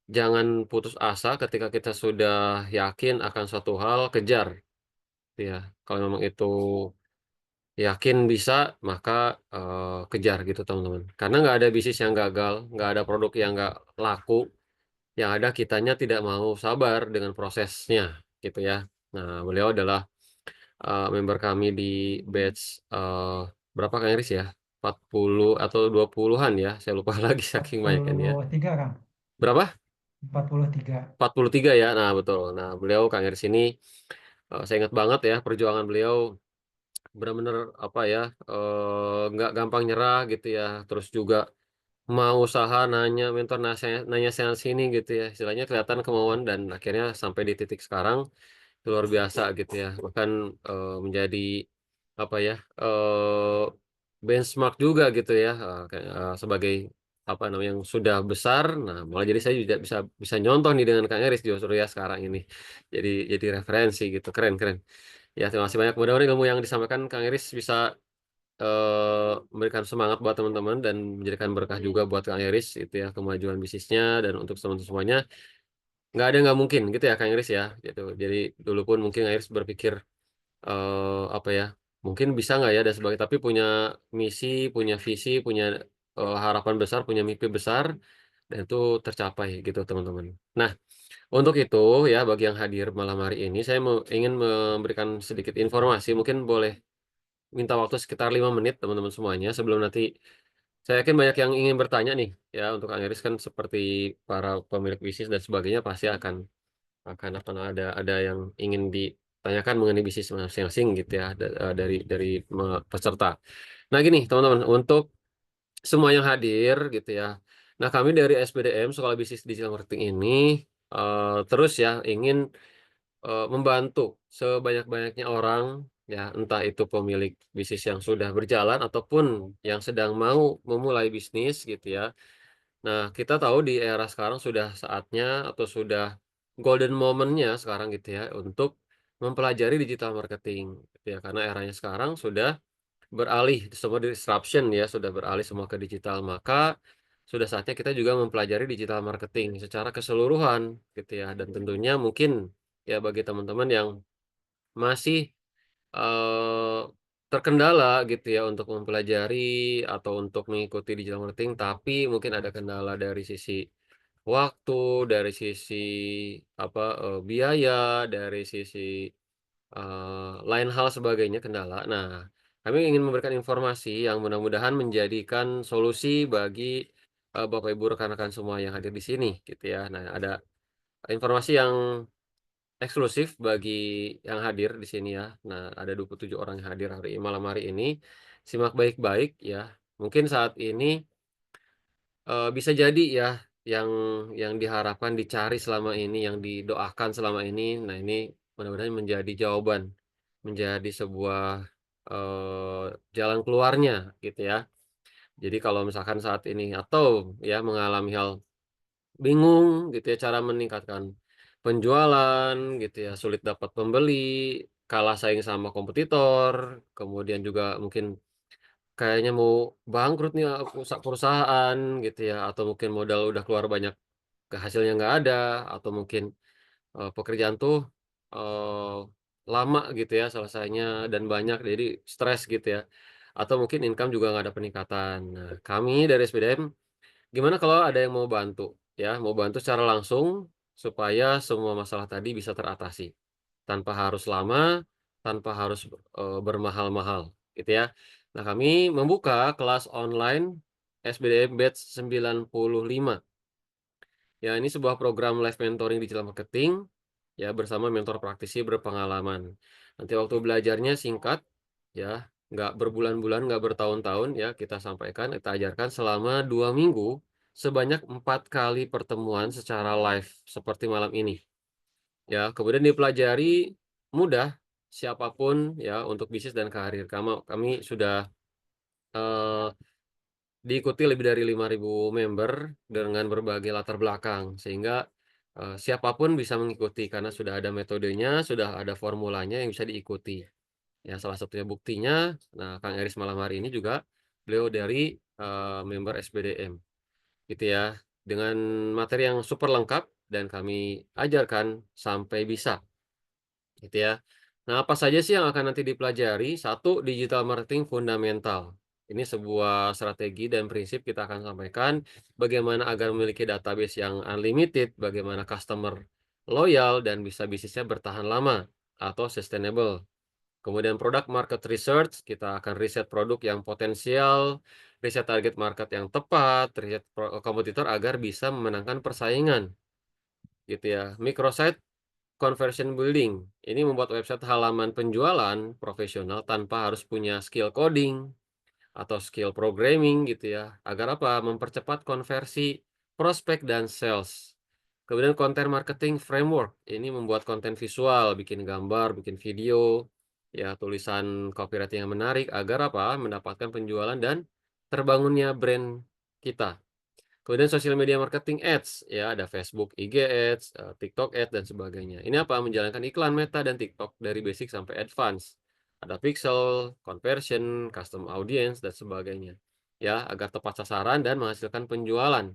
jangan putus asa ketika kita sudah yakin akan suatu hal, kejar gitu ya. Kalau memang itu yakin bisa, maka kejar gitu teman-teman. Karena nggak ada bisnis yang gagal, nggak ada produk yang nggak laku, yang ada kitanya tidak mau sabar dengan prosesnya gitu ya. Nah, beliau adalah member kami di batch berapa Kang Iris ya? 40 atau 20-an ya. Saya lupa lagi saking banyaknya ya. 43 Kang, Berapa? 43. 43 ya. Nah, betul. Nah, beliau Kang Iris ini saya ingat banget ya perjuangan beliau, benar-benar apa ya, nggak gampang nyerah gitu ya. Terus juga mau usaha, nanya mentor, nanya sana sini gitu ya. Istilahnya kelihatan kemauan, dan akhirnya sampai di titik sekarang itu luar biasa gitu ya. Bahkan menjadi apa ya, benchmark juga gitu ya, sebagai apa namanya yang sudah besar. Nah, malah jadi saya juga bisa bisa nyontoh nih dengan Kang Eris justru ya sekarang ini. Jadi referensi gitu, keren keren. Ya, terima kasih banyak. Mudah-mudahan ilmu yang disampaikan Kang Eris bisa memberikan semangat buat teman-teman dan menjadikan berkah juga buat Kang Eris itu ya, kemajuan bisnisnya. Dan untuk teman-teman semuanya, nggak ada yang nggak mungkin gitu ya Kang Iris ya gitu. Jadi dulu pun mungkin Kang Iris berpikir apa ya, mungkin bisa nggak ya dan sebagainya, tapi punya misi, punya visi, punya harapan besar, punya mimpi besar, dan itu tercapai gitu teman-teman. Nah, untuk itu ya, bagi yang hadir malam hari ini, saya ingin memberikan sedikit informasi. Mungkin boleh minta waktu sekitar 5 menit teman-teman semuanya, sebelum nanti saya yakin banyak yang ingin bertanya nih ya. Untuk Kang Iris kan seperti para pemilik bisnis dan sebagainya, pasti akan apa namanya, ada yang ingin ditanyakan mengenai bisnis masing-masing gitu ya, dari peserta. Nah gini teman-teman, untuk semua yang hadir gitu ya. Nah, kami dari SBDM Sekolah Bisnis Digital Marketing ini terus ya ingin membantu sebanyak-banyaknya orang ya, entah itu pemilik bisnis yang sudah berjalan ataupun yang sedang mau memulai bisnis gitu ya. Nah, kita tahu di era sekarang sudah saatnya atau sudah golden momentnya sekarang gitu ya, untuk mempelajari digital marketing gitu ya. Karena eranya sekarang sudah beralih semua di disruption ya, sudah beralih semua ke digital. Maka sudah saatnya kita juga mempelajari digital marketing secara keseluruhan gitu ya. Dan tentunya mungkin ya, bagi teman-teman yang masih eh, terkendala gitu ya untuk mempelajari atau untuk mengikuti digital marketing, tapi mungkin ada kendala dari sisi waktu, dari sisi apa, biaya, dari sisi lain hal sebagainya, kendala. Nah, kami ingin memberikan informasi yang mudah-mudahan menjadikan solusi bagi Bapak Ibu rekan-rekan semua yang hadir di sini gitu ya. Nah, ada informasi yang eksklusif bagi yang hadir di sini ya. Nah, ada 27 orang yang hadir malam hari ini. Simak baik-baik ya. Mungkin saat ini bisa jadi ya, yang diharapkan dicari selama ini, yang didoakan selama ini. Nah, ini mudah-mudahan menjadi jawaban, menjadi sebuah jalan keluarnya gitu ya. Jadi kalau misalkan saat ini atau ya mengalami hal bingung gitu ya cara meningkatkan penjualan gitu ya, sulit dapat pembeli, kalah saing sama kompetitor, kemudian juga mungkin kayaknya mau bangkrut nih perusahaan gitu ya, atau mungkin modal udah keluar banyak hasilnya nggak ada, atau mungkin pekerjaan tuh eee, lama gitu ya selesainya dan banyak jadi stres gitu ya, atau mungkin income juga nggak ada peningkatan. Nah, kami dari SPDM gimana kalau ada yang mau bantu, ya, mau bantu secara langsung supaya semua masalah tadi bisa teratasi, tanpa harus lama, tanpa harus, bermahal-mahal, gitu ya. Nah, kami membuka kelas online SBDM Batch 95. Ya, ini sebuah program live mentoring digital marketing, ya, bersama mentor praktisi berpengalaman. Nanti waktu belajarnya singkat, ya, nggak berbulan-bulan, nggak bertahun-tahun, ya, kita sampaikan, kita ajarkan selama 2 minggu, sebanyak 4 kali pertemuan secara live, seperti malam ini. Ya, kemudian dipelajari mudah, siapapun, ya, untuk bisnis dan karir. Kami sudah, eee diikuti lebih dari 5.000 member dengan berbagai latar belakang, sehingga, siapa bisa mengikuti karena sudah ada metodenya, sudah ada formulanya yang bisa diikuti. Ya salah satunya buktinya, nah Kang Eris malam hari ini juga beliau dari, member SBDM, gitu ya. Dengan materi yang super lengkap dan kami ajarkan sampai bisa. Gitu ya. Nah, apa saja sih yang akan nanti dipelajari? Satu, digital marketing fundamental. Ini sebuah strategi dan prinsip kita akan sampaikan bagaimana agar memiliki database yang unlimited, bagaimana customer loyal dan bisa bisnisnya bertahan lama atau sustainable. Kemudian product market research, kita akan riset produk yang potensial, riset target market yang tepat, riset kompetitor agar bisa memenangkan persaingan, gitu ya. Microsite conversion building, ini membuat website halaman penjualan profesional tanpa harus punya skill coding atau skill programming gitu ya. Agar apa? Mempercepat konversi prospek dan sales. Kemudian content marketing framework, ini membuat konten visual, bikin gambar, bikin video, ya tulisan copywriting yang menarik agar apa? Mendapatkan penjualan dan terbangunnya brand kita. Kemudian sosial media marketing ads, ya ada Facebook, IG ads, TikTok ads dan sebagainya. Ini apa? Menjalankan iklan Meta dan TikTok dari basic sampai advance. Ada pixel, conversion, custom audience dan sebagainya. Ya, agar tepat sasaran dan menghasilkan penjualan.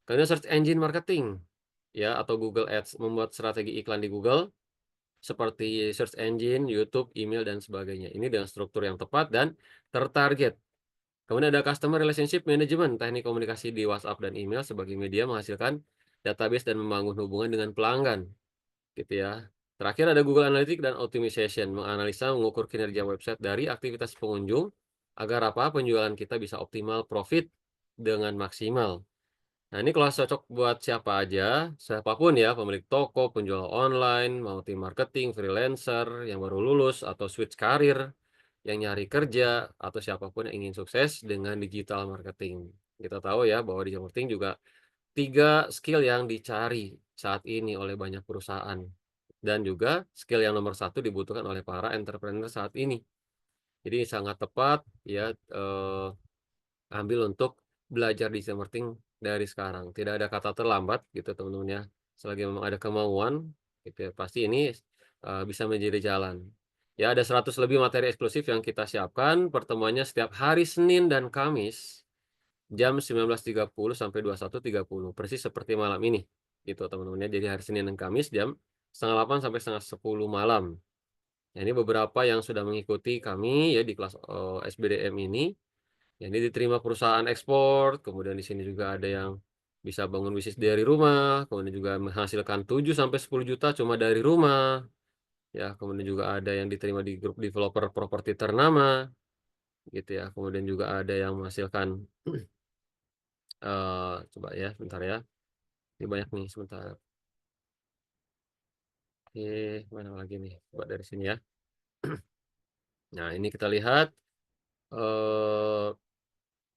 Kemudian search engine marketing, ya atau Google Ads membuat strategi iklan di Google seperti search engine, YouTube, email dan sebagainya. Ini dengan struktur yang tepat dan tertarget. Kemudian ada customer relationship management, teknik komunikasi di WhatsApp dan email sebagai media menghasilkan database dan membangun hubungan dengan pelanggan, gitu ya. Terakhir ada Google Analytics dan Optimization, menganalisa mengukur kinerja website dari aktivitas pengunjung agar apa penjualan kita bisa optimal profit dengan maksimal. Nah, ini kelas cocok buat siapa aja, siapapun ya, pemilik toko, penjual online, mau tim marketing, freelancer, yang baru lulus, atau switch karir, yang nyari kerja, atau siapapun yang ingin sukses dengan digital marketing. Kita tahu ya bahwa digital marketing juga 3 skill yang dicari saat ini oleh banyak perusahaan. Dan juga skill yang nomor satu dibutuhkan oleh para entrepreneur saat ini. Jadi sangat tepat ya, ambil untuk belajar digital marketing dari sekarang. Tidak ada kata terlambat gitu teman-teman ya. Selagi memang ada kemauan gitu ya, pasti ini bisa menjadi jalan. Ya ada 100 lebih materi eksklusif yang kita siapkan. Pertemuannya setiap hari Senin dan Kamis jam 19.30 sampai 21.30 persis seperti malam ini. Gitu teman-teman ya. Jadi hari Senin dan Kamis jam setengah 8 sampai setengah 10 malam. Nah, ini beberapa yang sudah mengikuti kami ya di kelas SBDM ini. Ya, ini diterima perusahaan ekspor, kemudian di sini juga ada yang bisa bangun bisnis dari rumah, kemudian juga menghasilkan 7 sampai 10 juta cuma dari rumah. Ya, kemudian juga ada yang diterima di grup developer properti ternama, gitu ya. Kemudian juga ada yang menghasilkan coba ya, sebentar ya. Ini banyak nih sebentar. Oke, mana lagi nih? Coba dari sini ya. Nah, ini kita lihat eh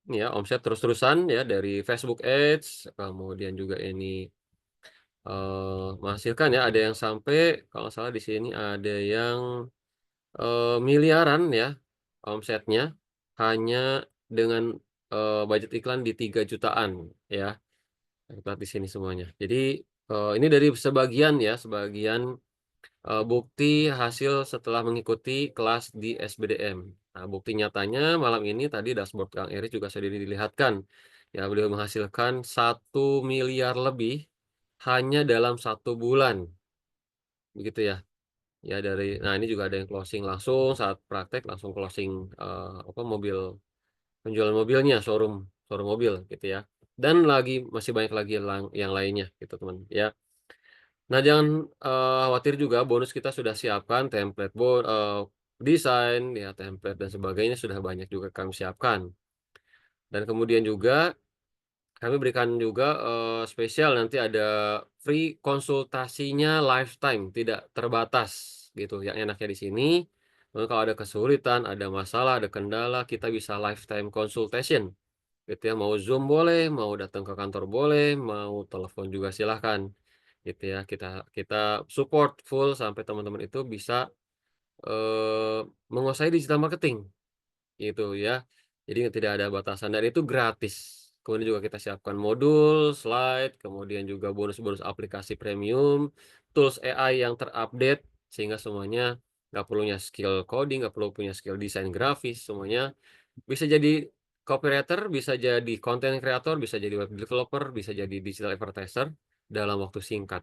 ini ya omset terus-terusan ya dari Facebook Ads, kemudian juga ini menghasilkan ya, ada yang sampai kalau nggak salah di sini ada yang, miliaran ya omsetnya, hanya dengan budget iklan di 3 jutaan ya. Lihat di sini semuanya. Jadi ini dari sebagian ya, sebagian bukti hasil setelah mengikuti kelas di SBDM. Nah, bukti nyatanya malam ini tadi dashboard Kang Eris juga sudah dilihatkan. Ya, beliau menghasilkan 1 miliar lebih hanya dalam 1 bulan. Begitu ya. Ya nah ini juga ada yang closing langsung saat praktek langsung closing penjualan mobilnya showroom mobil gitu ya. Dan masih banyak lagi yang lainnya gitu teman ya. Nah, jangan khawatir juga bonus kita sudah siapkan template desain ya, template dan sebagainya sudah banyak juga kami siapkan. Dan kemudian juga kami berikan juga spesial nanti ada free konsultasinya lifetime, tidak terbatas gitu. Yang enaknya di sini, kalau ada kesulitan, ada masalah, ada kendala, kita bisa lifetime consultation. Gitu ya, mau Zoom boleh, mau datang ke kantor boleh, mau telepon juga silahkan. Gitu ya, kita support full sampai teman-teman itu bisa menguasai digital marketing gitu ya. Jadi tidak ada batasan dan itu gratis. Kemudian juga kita siapkan modul, slide, kemudian juga bonus-bonus aplikasi premium, tools AI yang terupdate sehingga semuanya nggak perlunya skill coding, nggak perlu punya skill desain grafis, semuanya bisa jadi copywriter, bisa jadi content creator, bisa jadi web developer, bisa jadi digital advertiser dalam waktu singkat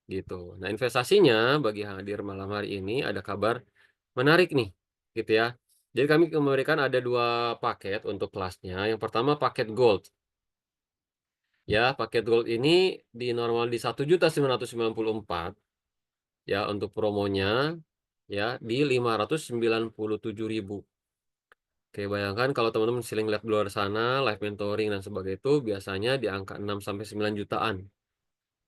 gitu. Nah, investasinya bagi yang hadir malam hari ini ada kabar menarik nih, gitu ya. Jadi kami memberikan ada 2 paket untuk kelasnya. Yang pertama paket gold. Ya, paket gold ini normal di 1.994 ya untuk promonya ya di 597.000. Oke, bayangkan kalau teman-teman sering lihat di luar sana live mentoring dan sebagainya itu biasanya di angka 6 sampai 9 jutaan.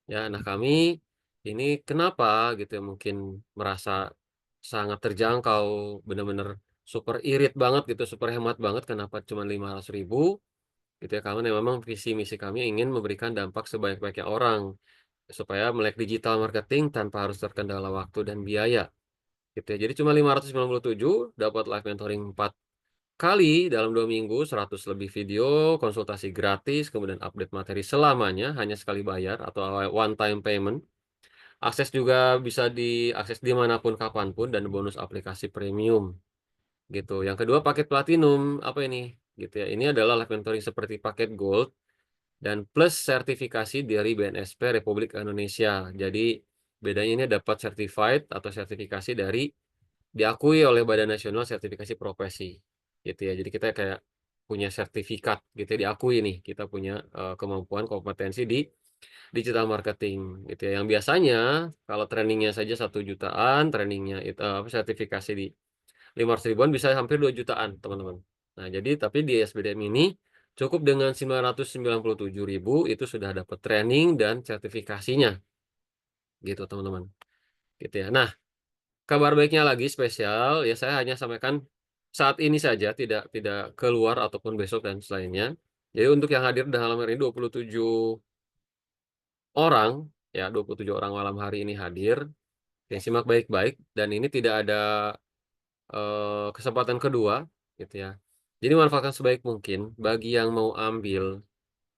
Ya, nah kami ini kenapa gitu ya mungkin merasa sangat terjangkau, benar-benar super irit banget gitu, super hemat banget kenapa cuma 500.000 gitu ya, karena memang visi misi kami ingin memberikan dampak sebanyak-banyaknya orang supaya melek digital marketing tanpa harus terkendala waktu dan biaya gitu ya. Jadi cuma 597 dapat live mentoring 4 kali dalam 2 minggu, 100 lebih video, konsultasi gratis, kemudian update materi selamanya, hanya sekali bayar atau one time payment. Akses juga bisa diakses dimanapun, kapanpun, dan bonus aplikasi premium. Gitu. Yang kedua paket platinum, apa ini? Gitu ya. Ini adalah live mentoring seperti paket gold, dan plus sertifikasi dari BNSP Republik Indonesia. Jadi bedanya ini dapat certified atau sertifikasi dari diakui oleh Badan Nasional Sertifikasi Profesi gitu ya. Jadi kita kayak punya sertifikat gitu ya, diakui nih kita punya kemampuan kompetensi di digital marketing gitu ya. Yang biasanya kalau trainingnya saja 1 jutaan, trainingnya itu sertifikasi di 500 ribuan bisa hampir 2 jutaan teman-teman. Nah jadi tapi di SBDM ini cukup dengan 997.000 itu sudah dapat training dan sertifikasinya gitu teman-teman gitu ya. Nah, kabar baiknya lagi spesial ya, saya hanya sampaikan saat ini saja, tidak keluar ataupun besok dan selainnya. Jadi untuk yang hadir dalam hari ini 27 orang ya, 27 orang malam hari ini hadir. Yang simak baik-baik dan ini tidak ada kesempatan kedua gitu ya. Jadi manfaatkan sebaik mungkin bagi yang mau ambil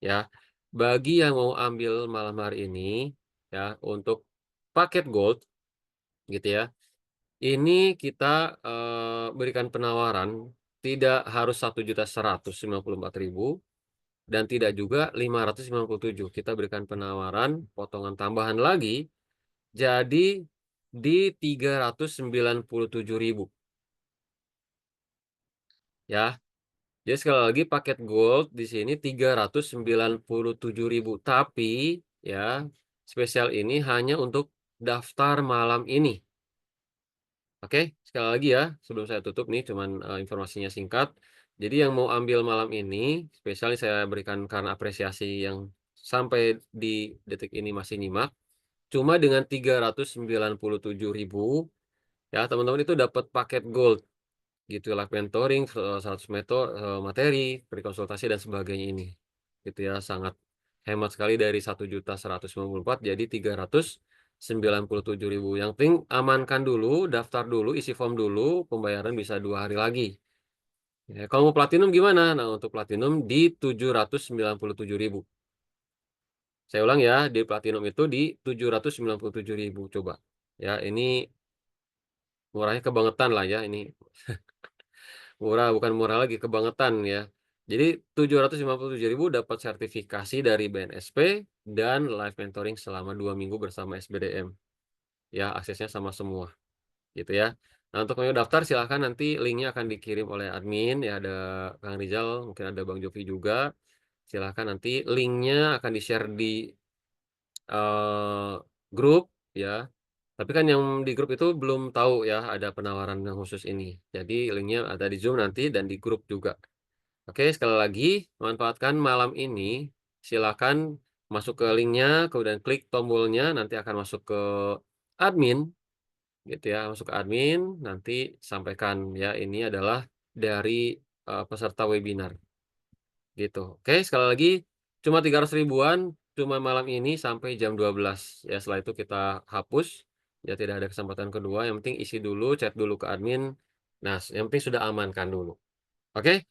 ya. Bagi yang mau ambil malam hari ini ya untuk paket gold gitu ya. Ini kita berikan penawaran tidak harus 1.154.000 dan tidak juga 597. Kita berikan penawaran potongan tambahan lagi jadi di 397.000 ya. Jadi sekali lagi paket gold di sini 397.000 tapi ya spesial ini hanya untuk daftar malam ini. Oke, sekali lagi ya, sebelum saya tutup nih, cuman informasinya singkat. Jadi yang mau ambil malam ini, spesial saya berikan karena apresiasi yang sampai di detik ini masih nyimak. Cuma dengan 397.000, ya teman-teman itu dapat paket gold. Gitu, live mentoring, 100 materi, konsultasi dan sebagainya ini. Gitu ya, sangat hemat sekali dari 1.194 jadi 397.000. Yang penting amankan dulu, daftar dulu, isi form dulu, pembayaran bisa 2 hari lagi. Ya, kalau mau platinum gimana? Nah, untuk platinum di 797.000. Saya ulang ya, di platinum itu di 797.000. Coba. Ya, ini murahnya kebangetan lah ya ini. Murah, bukan murah lagi, kebangetan ya. Jadi 757.000 dapat sertifikasi dari BNSP dan live mentoring selama 2 minggu bersama SBDM. Ya, aksesnya sama semua. Gitu ya. Nah, untuk yang daftar silahkan nanti linknya akan dikirim oleh admin ya, ada Kang Rizal, mungkin ada Bang Jovi juga. Silahkan nanti linknya akan di-share di grup ya. Tapi kan yang di grup itu belum tahu ya ada penawaran yang khusus ini. Jadi linknya ada di Zoom nanti dan di grup juga. Oke, sekali lagi manfaatkan malam ini. Silakan masuk ke linknya, kemudian klik tombolnya, nanti akan masuk ke admin, gitu ya. Masuk ke admin, nanti sampaikan ya ini adalah dari peserta webinar, gitu. Oke, sekali lagi cuma 300 ribuan, cuma malam ini sampai jam 12 ya. Setelah itu kita hapus, ya tidak ada kesempatan kedua. Yang penting isi dulu, chat dulu ke admin. Nah, yang penting sudah amankan dulu. Oke.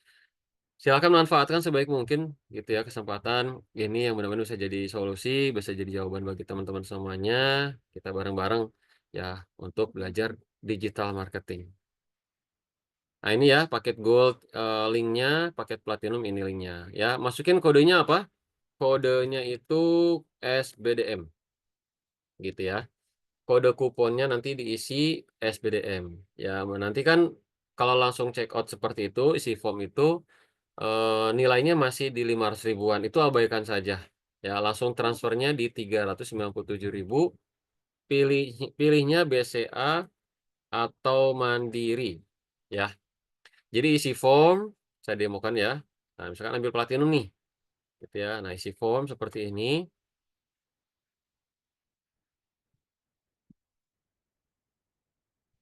Silakan manfaatkan sebaik mungkin gitu ya kesempatan ini yang benar-benar bisa jadi solusi, bisa jadi jawaban bagi teman-teman semuanya. Kita bareng-bareng ya untuk belajar digital marketing. Nah, ini ya paket gold linknya, paket platinum ini linknya. Ya, masukin kodenya apa? Kodenya itu SBDM gitu ya. Kode kuponnya nanti diisi SBDM. Ya, nanti kan kalau langsung check out seperti itu, isi form itu nilainya masih di 500 ribuan, itu abaikan saja. Ya, langsung transfernya di 397.000, pilihnya BCA atau Mandiri. Ya, jadi isi form, saya demokan ya. Nah, misalkan ambil platinum nih, gitu ya. Nah, isi form seperti ini.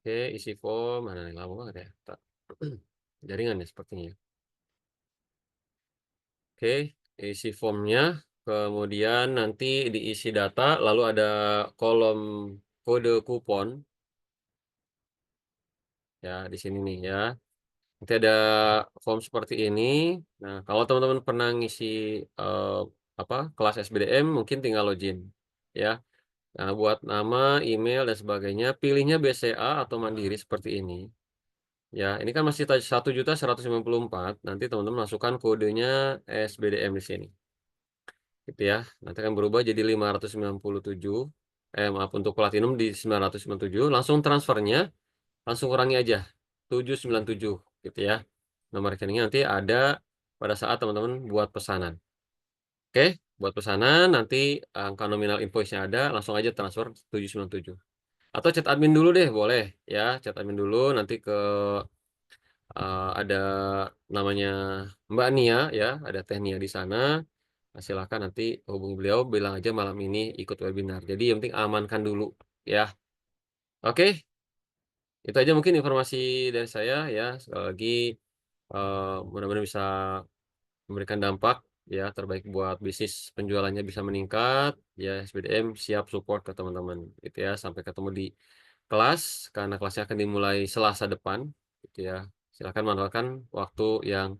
Oke, isi form, mana nih, lama banget ya. Jaringan ya sepertinya. Oke, isi formnya, kemudian nanti diisi data, lalu ada kolom kode kupon ya di sini nih ya. Nanti ada form seperti ini. Nah, kalau teman-teman pernah ngisi eh, kelas SBDM, mungkin tinggal login ya. Nah, buat nama, email dan sebagainya, pilihnya BCA atau Mandiri seperti ini. Ya, ini kan masih 1.194. Nanti teman-teman masukkan kodenya SBDM di sini. Gitu ya. Nanti akan berubah jadi 597. Maaf, untuk platinum di 997. Langsung transfernya, langsung kurangi aja 797 gitu ya. Nomor rekeningnya nanti ada pada saat teman-teman buat pesanan. Oke, buat pesanan nanti angka nominal invoice-nya ada, langsung aja transfer 797. Atau chat admin dulu deh, boleh ya. Chat admin dulu nanti ke ada namanya Mbak Nia ya, ada Teh Nia di sana. Nah, silakan nanti hubungi beliau, bilang aja malam ini ikut webinar. Jadi yang penting amankan dulu ya. Oke, itu aja mungkin informasi dari saya ya. Sekali lagi mudah-mudahan bisa memberikan dampak ya terbaik buat bisnis, penjualannya bisa meningkat ya. SBDM siap support ke teman-teman gitu ya. Sampai ketemu di kelas, karena kelasnya akan dimulai Selasa depan gitu ya. Silakan manfaatkan waktu yang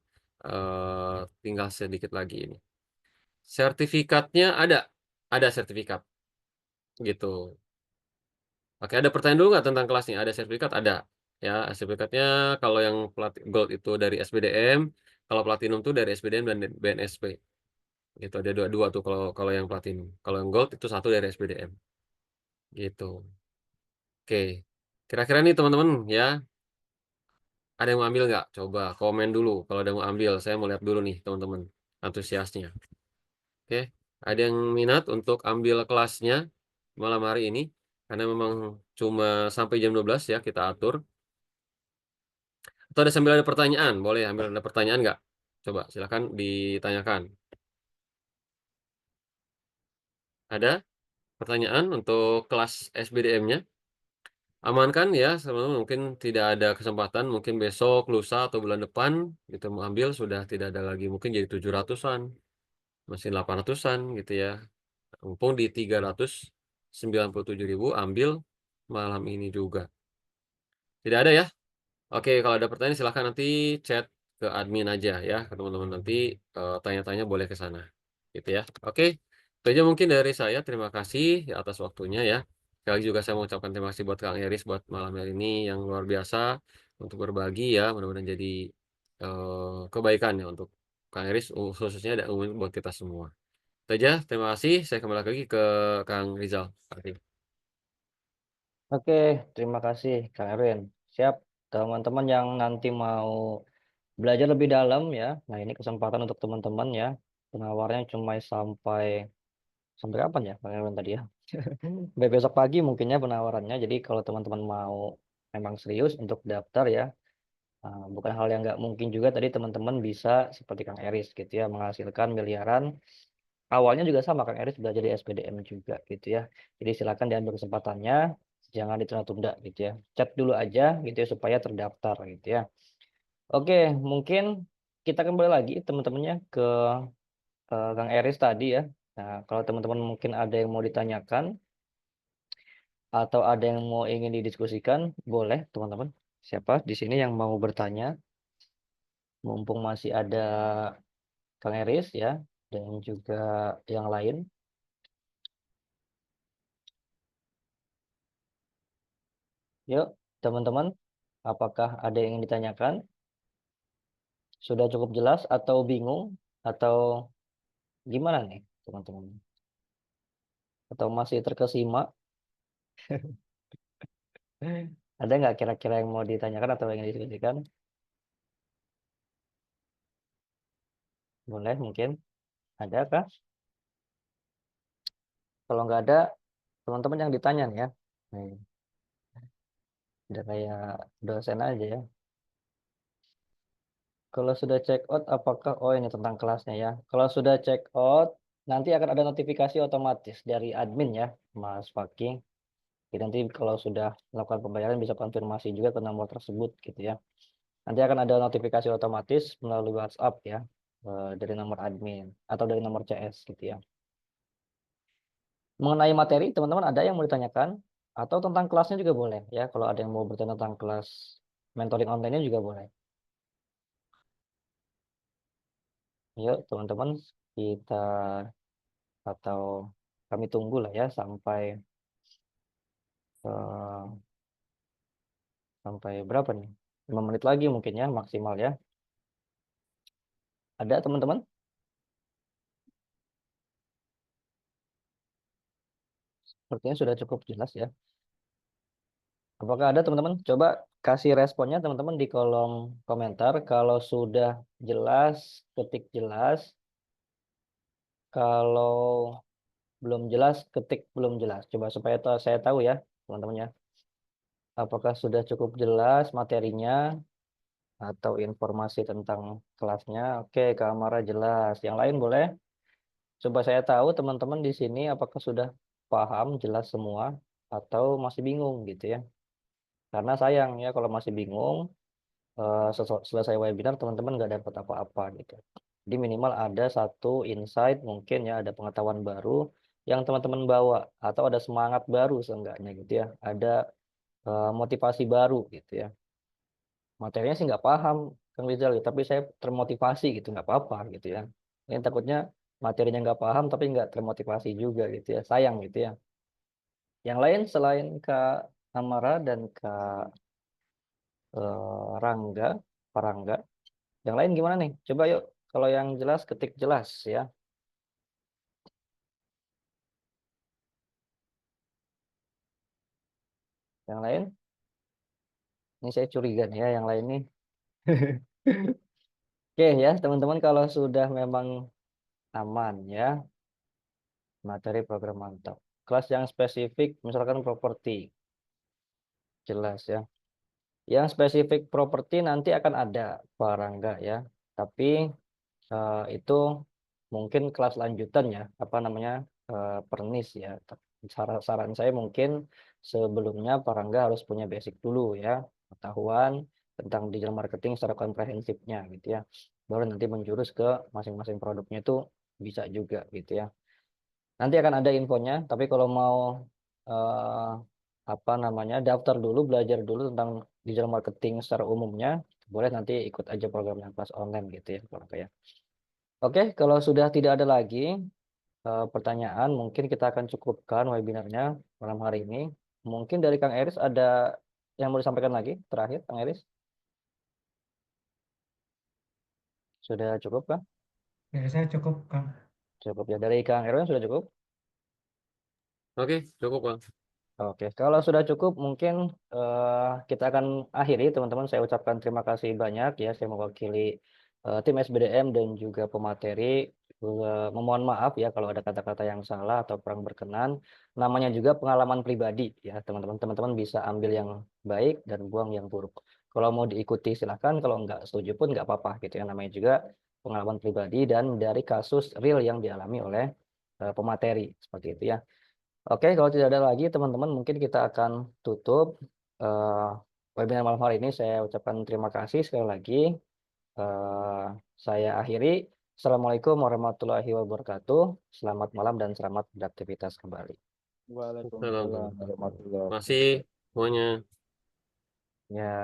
tinggal sedikit lagi ini. Sertifikatnya ada sertifikat gitu. Oke, ada pertanyaan dulu nggak tentang kelasnya? Ada sertifikat? Ada. Ya, sertifikatnya kalau yang gold itu dari SBDM, kalau platinum itu dari SBDM dan BNSP. Gitu, ada dua-dua tuh kalau kalau yang platinum. Kalau yang gold itu satu dari SBDM. Gitu. Oke. Kira-kira nih teman-teman ya, ada yang mau ambil nggak? Coba komen dulu kalau ada yang mau ambil. Saya mau lihat dulu nih teman-teman antusiasnya. Oke. Ada yang minat untuk ambil kelasnya malam hari ini? Karena memang cuma sampai jam 12 ya kita atur. Atau ada sambil ada pertanyaan? Boleh ambil ada pertanyaan nggak? Coba silakan ditanyakan. Ada pertanyaan untuk kelas SBDM-nya? Aman kan ya, teman-teman? Mungkin tidak ada kesempatan, mungkin besok, lusa, atau bulan depan kita mau ambil sudah tidak ada lagi. Mungkin jadi 700-an, masih 800-an gitu ya. Mumpung di 397.000 ambil malam ini juga. Tidak ada ya? Oke, kalau ada pertanyaan silahkan nanti chat ke admin aja ya, ke teman-teman nanti tanya-tanya boleh ke sana, gitu ya. Oke, itu aja mungkin dari saya. Terima kasih ya atas waktunya ya. Sekali lagi juga saya mau ucapkan terima kasih buat Kang Eris buat malam hari ini yang luar biasa untuk berbagi ya. Mudah-mudahan jadi kebaikan ya untuk Kang Eris khususnya dan umum buat kita semua. Itu aja, terima kasih. Saya kembali lagi ke Kang Rizal. Oke, terima kasih Kang Erwin. Siap, teman-teman yang nanti mau belajar lebih dalam ya. Nah, ini kesempatan untuk teman-teman ya. Penawarnya cuma sampai kapan ya Kang Erwin tadi ya? Sampai besok pagi mungkin ya penawarannya. Jadi kalau teman-teman mau memang serius untuk daftar ya, bukan hal yang nggak mungkin juga tadi teman-teman bisa seperti Kang Eris gitu ya, menghasilkan miliaran. Awalnya juga sama Kang Eris belajar di SPDM juga gitu ya. Jadi silakan diambil kesempatannya, jangan ditunda-tunda gitu ya. Chat dulu aja gitu ya supaya terdaftar gitu ya. Oke, mungkin kita kembali lagi teman-temannya ke Kang Eris tadi ya. Nah, kalau teman-teman mungkin ada yang mau ditanyakan atau ada yang mau ingin didiskusikan, boleh teman-teman. Siapa di sini yang mau bertanya? Mumpung masih ada Kang Eris ya dan juga yang lain. Yuk, teman-teman, apakah ada yang ingin ditanyakan? Sudah cukup jelas atau bingung atau gimana nih, teman-teman? Atau masih terkesima? Ada nggak kira-kira yang mau ditanyakan atau yang didiskusikan? Boleh mungkin. Ada kah? Kalau nggak ada, teman-teman yang ditanya nih ya. Nih, udah kayak dosen aja ya. Kalau sudah check out, apakah, oh ini tentang kelasnya ya. Kalau sudah check out, nanti akan ada notifikasi otomatis dari admin ya, Mas Fakih. Jadi nanti kalau sudah melakukan pembayaran bisa konfirmasi juga ke nomor tersebut gitu ya. Nanti akan ada notifikasi otomatis melalui WhatsApp ya, dari nomor admin atau dari nomor CS gitu ya. Mengenai materi, teman-teman ada yang mau ditanyakan atau tentang kelasnya juga boleh ya. Kalau ada yang mau bertanya tentang kelas mentoring online-nya juga boleh. Yuk teman-teman, kita atau kami tunggu lah ya eh, sampai berapa nih? 5 menit lagi mungkin ya maksimal ya. Ada teman-teman? Sepertinya sudah cukup jelas ya. Apakah ada teman-teman? Coba kasih responnya teman-teman di kolom komentar. Kalau sudah jelas, ketik jelas. Kalau belum jelas, ketik belum jelas. Coba supaya saya tahu ya, teman-teman ya. Apakah sudah cukup jelas materinya atau informasi tentang kelasnya? Oke, Kak Amara jelas. Yang lain boleh? Coba saya tahu teman-teman di sini apakah sudah paham jelas semua atau masih bingung gitu ya. Karena sayang ya kalau masih bingung, selesai webinar teman-teman nggak dapat apa-apa gitu. Jadi minimal ada satu insight mungkin ya, ada pengetahuan baru yang teman-teman bawa atau ada semangat baru seenggaknya gitu ya. Ada motivasi baru gitu ya. Materinya sih nggak paham Kang Rizal, ya, tapi saya termotivasi gitu nggak apa-apa gitu ya. Ini takutnya materinya nggak paham tapi nggak termotivasi juga gitu ya. Sayang gitu ya. Yang lain selain Kak Amara dan Kak Rangga, Pak Rangga. Yang lain gimana nih? Coba yuk, kalau yang jelas ketik jelas ya. Yang lain, ini saya curiga nih ya yang lain nih. Oke ya, teman-teman kalau sudah memang aman ya, materi program mantap. Kelas yang spesifik, misalkan properti, jelas ya. Yang spesifik properti nanti akan ada barang enggak ya. Tapi itu mungkin kelas lanjutan ya, apa namanya, pernis ya. Saran saya mungkin sebelumnya Parangga harus punya basic dulu ya, pengetahuan tentang digital marketing secara komprehensifnya gitu ya. Baru nanti menjurus ke masing-masing produknya itu bisa juga gitu ya. Nanti akan ada infonya, tapi kalau mau apa namanya, daftar dulu, belajar dulu tentang digital marketing secara umumnya, boleh nanti ikut aja programnya kelas online gitu ya kalau kayak. Oke, kalau sudah tidak ada lagi pertanyaan, mungkin kita akan cukupkan webinarnya malam hari ini. Mungkin dari Kang Eris ada yang mau disampaikan lagi terakhir, Kang Eris? Sudah cukup Kang? Dari saya cukup, Kang. Cukup ya. Dari Kang Erwin sudah cukup? Oke, cukup Bang. Oke, kalau sudah cukup mungkin kita akan akhiri teman-teman. Saya ucapkan terima kasih banyak ya. Saya mewakili tim SBDM dan juga pemateri. Memohon maaf ya kalau ada kata-kata yang salah atau kurang berkenan. Namanya juga pengalaman pribadi ya teman-teman. Teman-teman bisa ambil yang baik dan buang yang buruk. Kalau mau diikuti silahkan. Kalau nggak setuju pun nggak apa-apa gitu ya. Namanya juga pengalaman pribadi dan dari kasus real yang dialami oleh pemateri seperti itu ya. Oke, kalau tidak ada lagi teman-teman mungkin kita akan tutup eh, webinar malam hari ini. Saya ucapkan terima kasih sekali lagi. Eh, saya akhiri. Assalamualaikum warahmatullahi wabarakatuh. Selamat malam dan selamat beraktivitas kembali. Waalaikumsalam warahmatullahi Masih semuanya. Ya.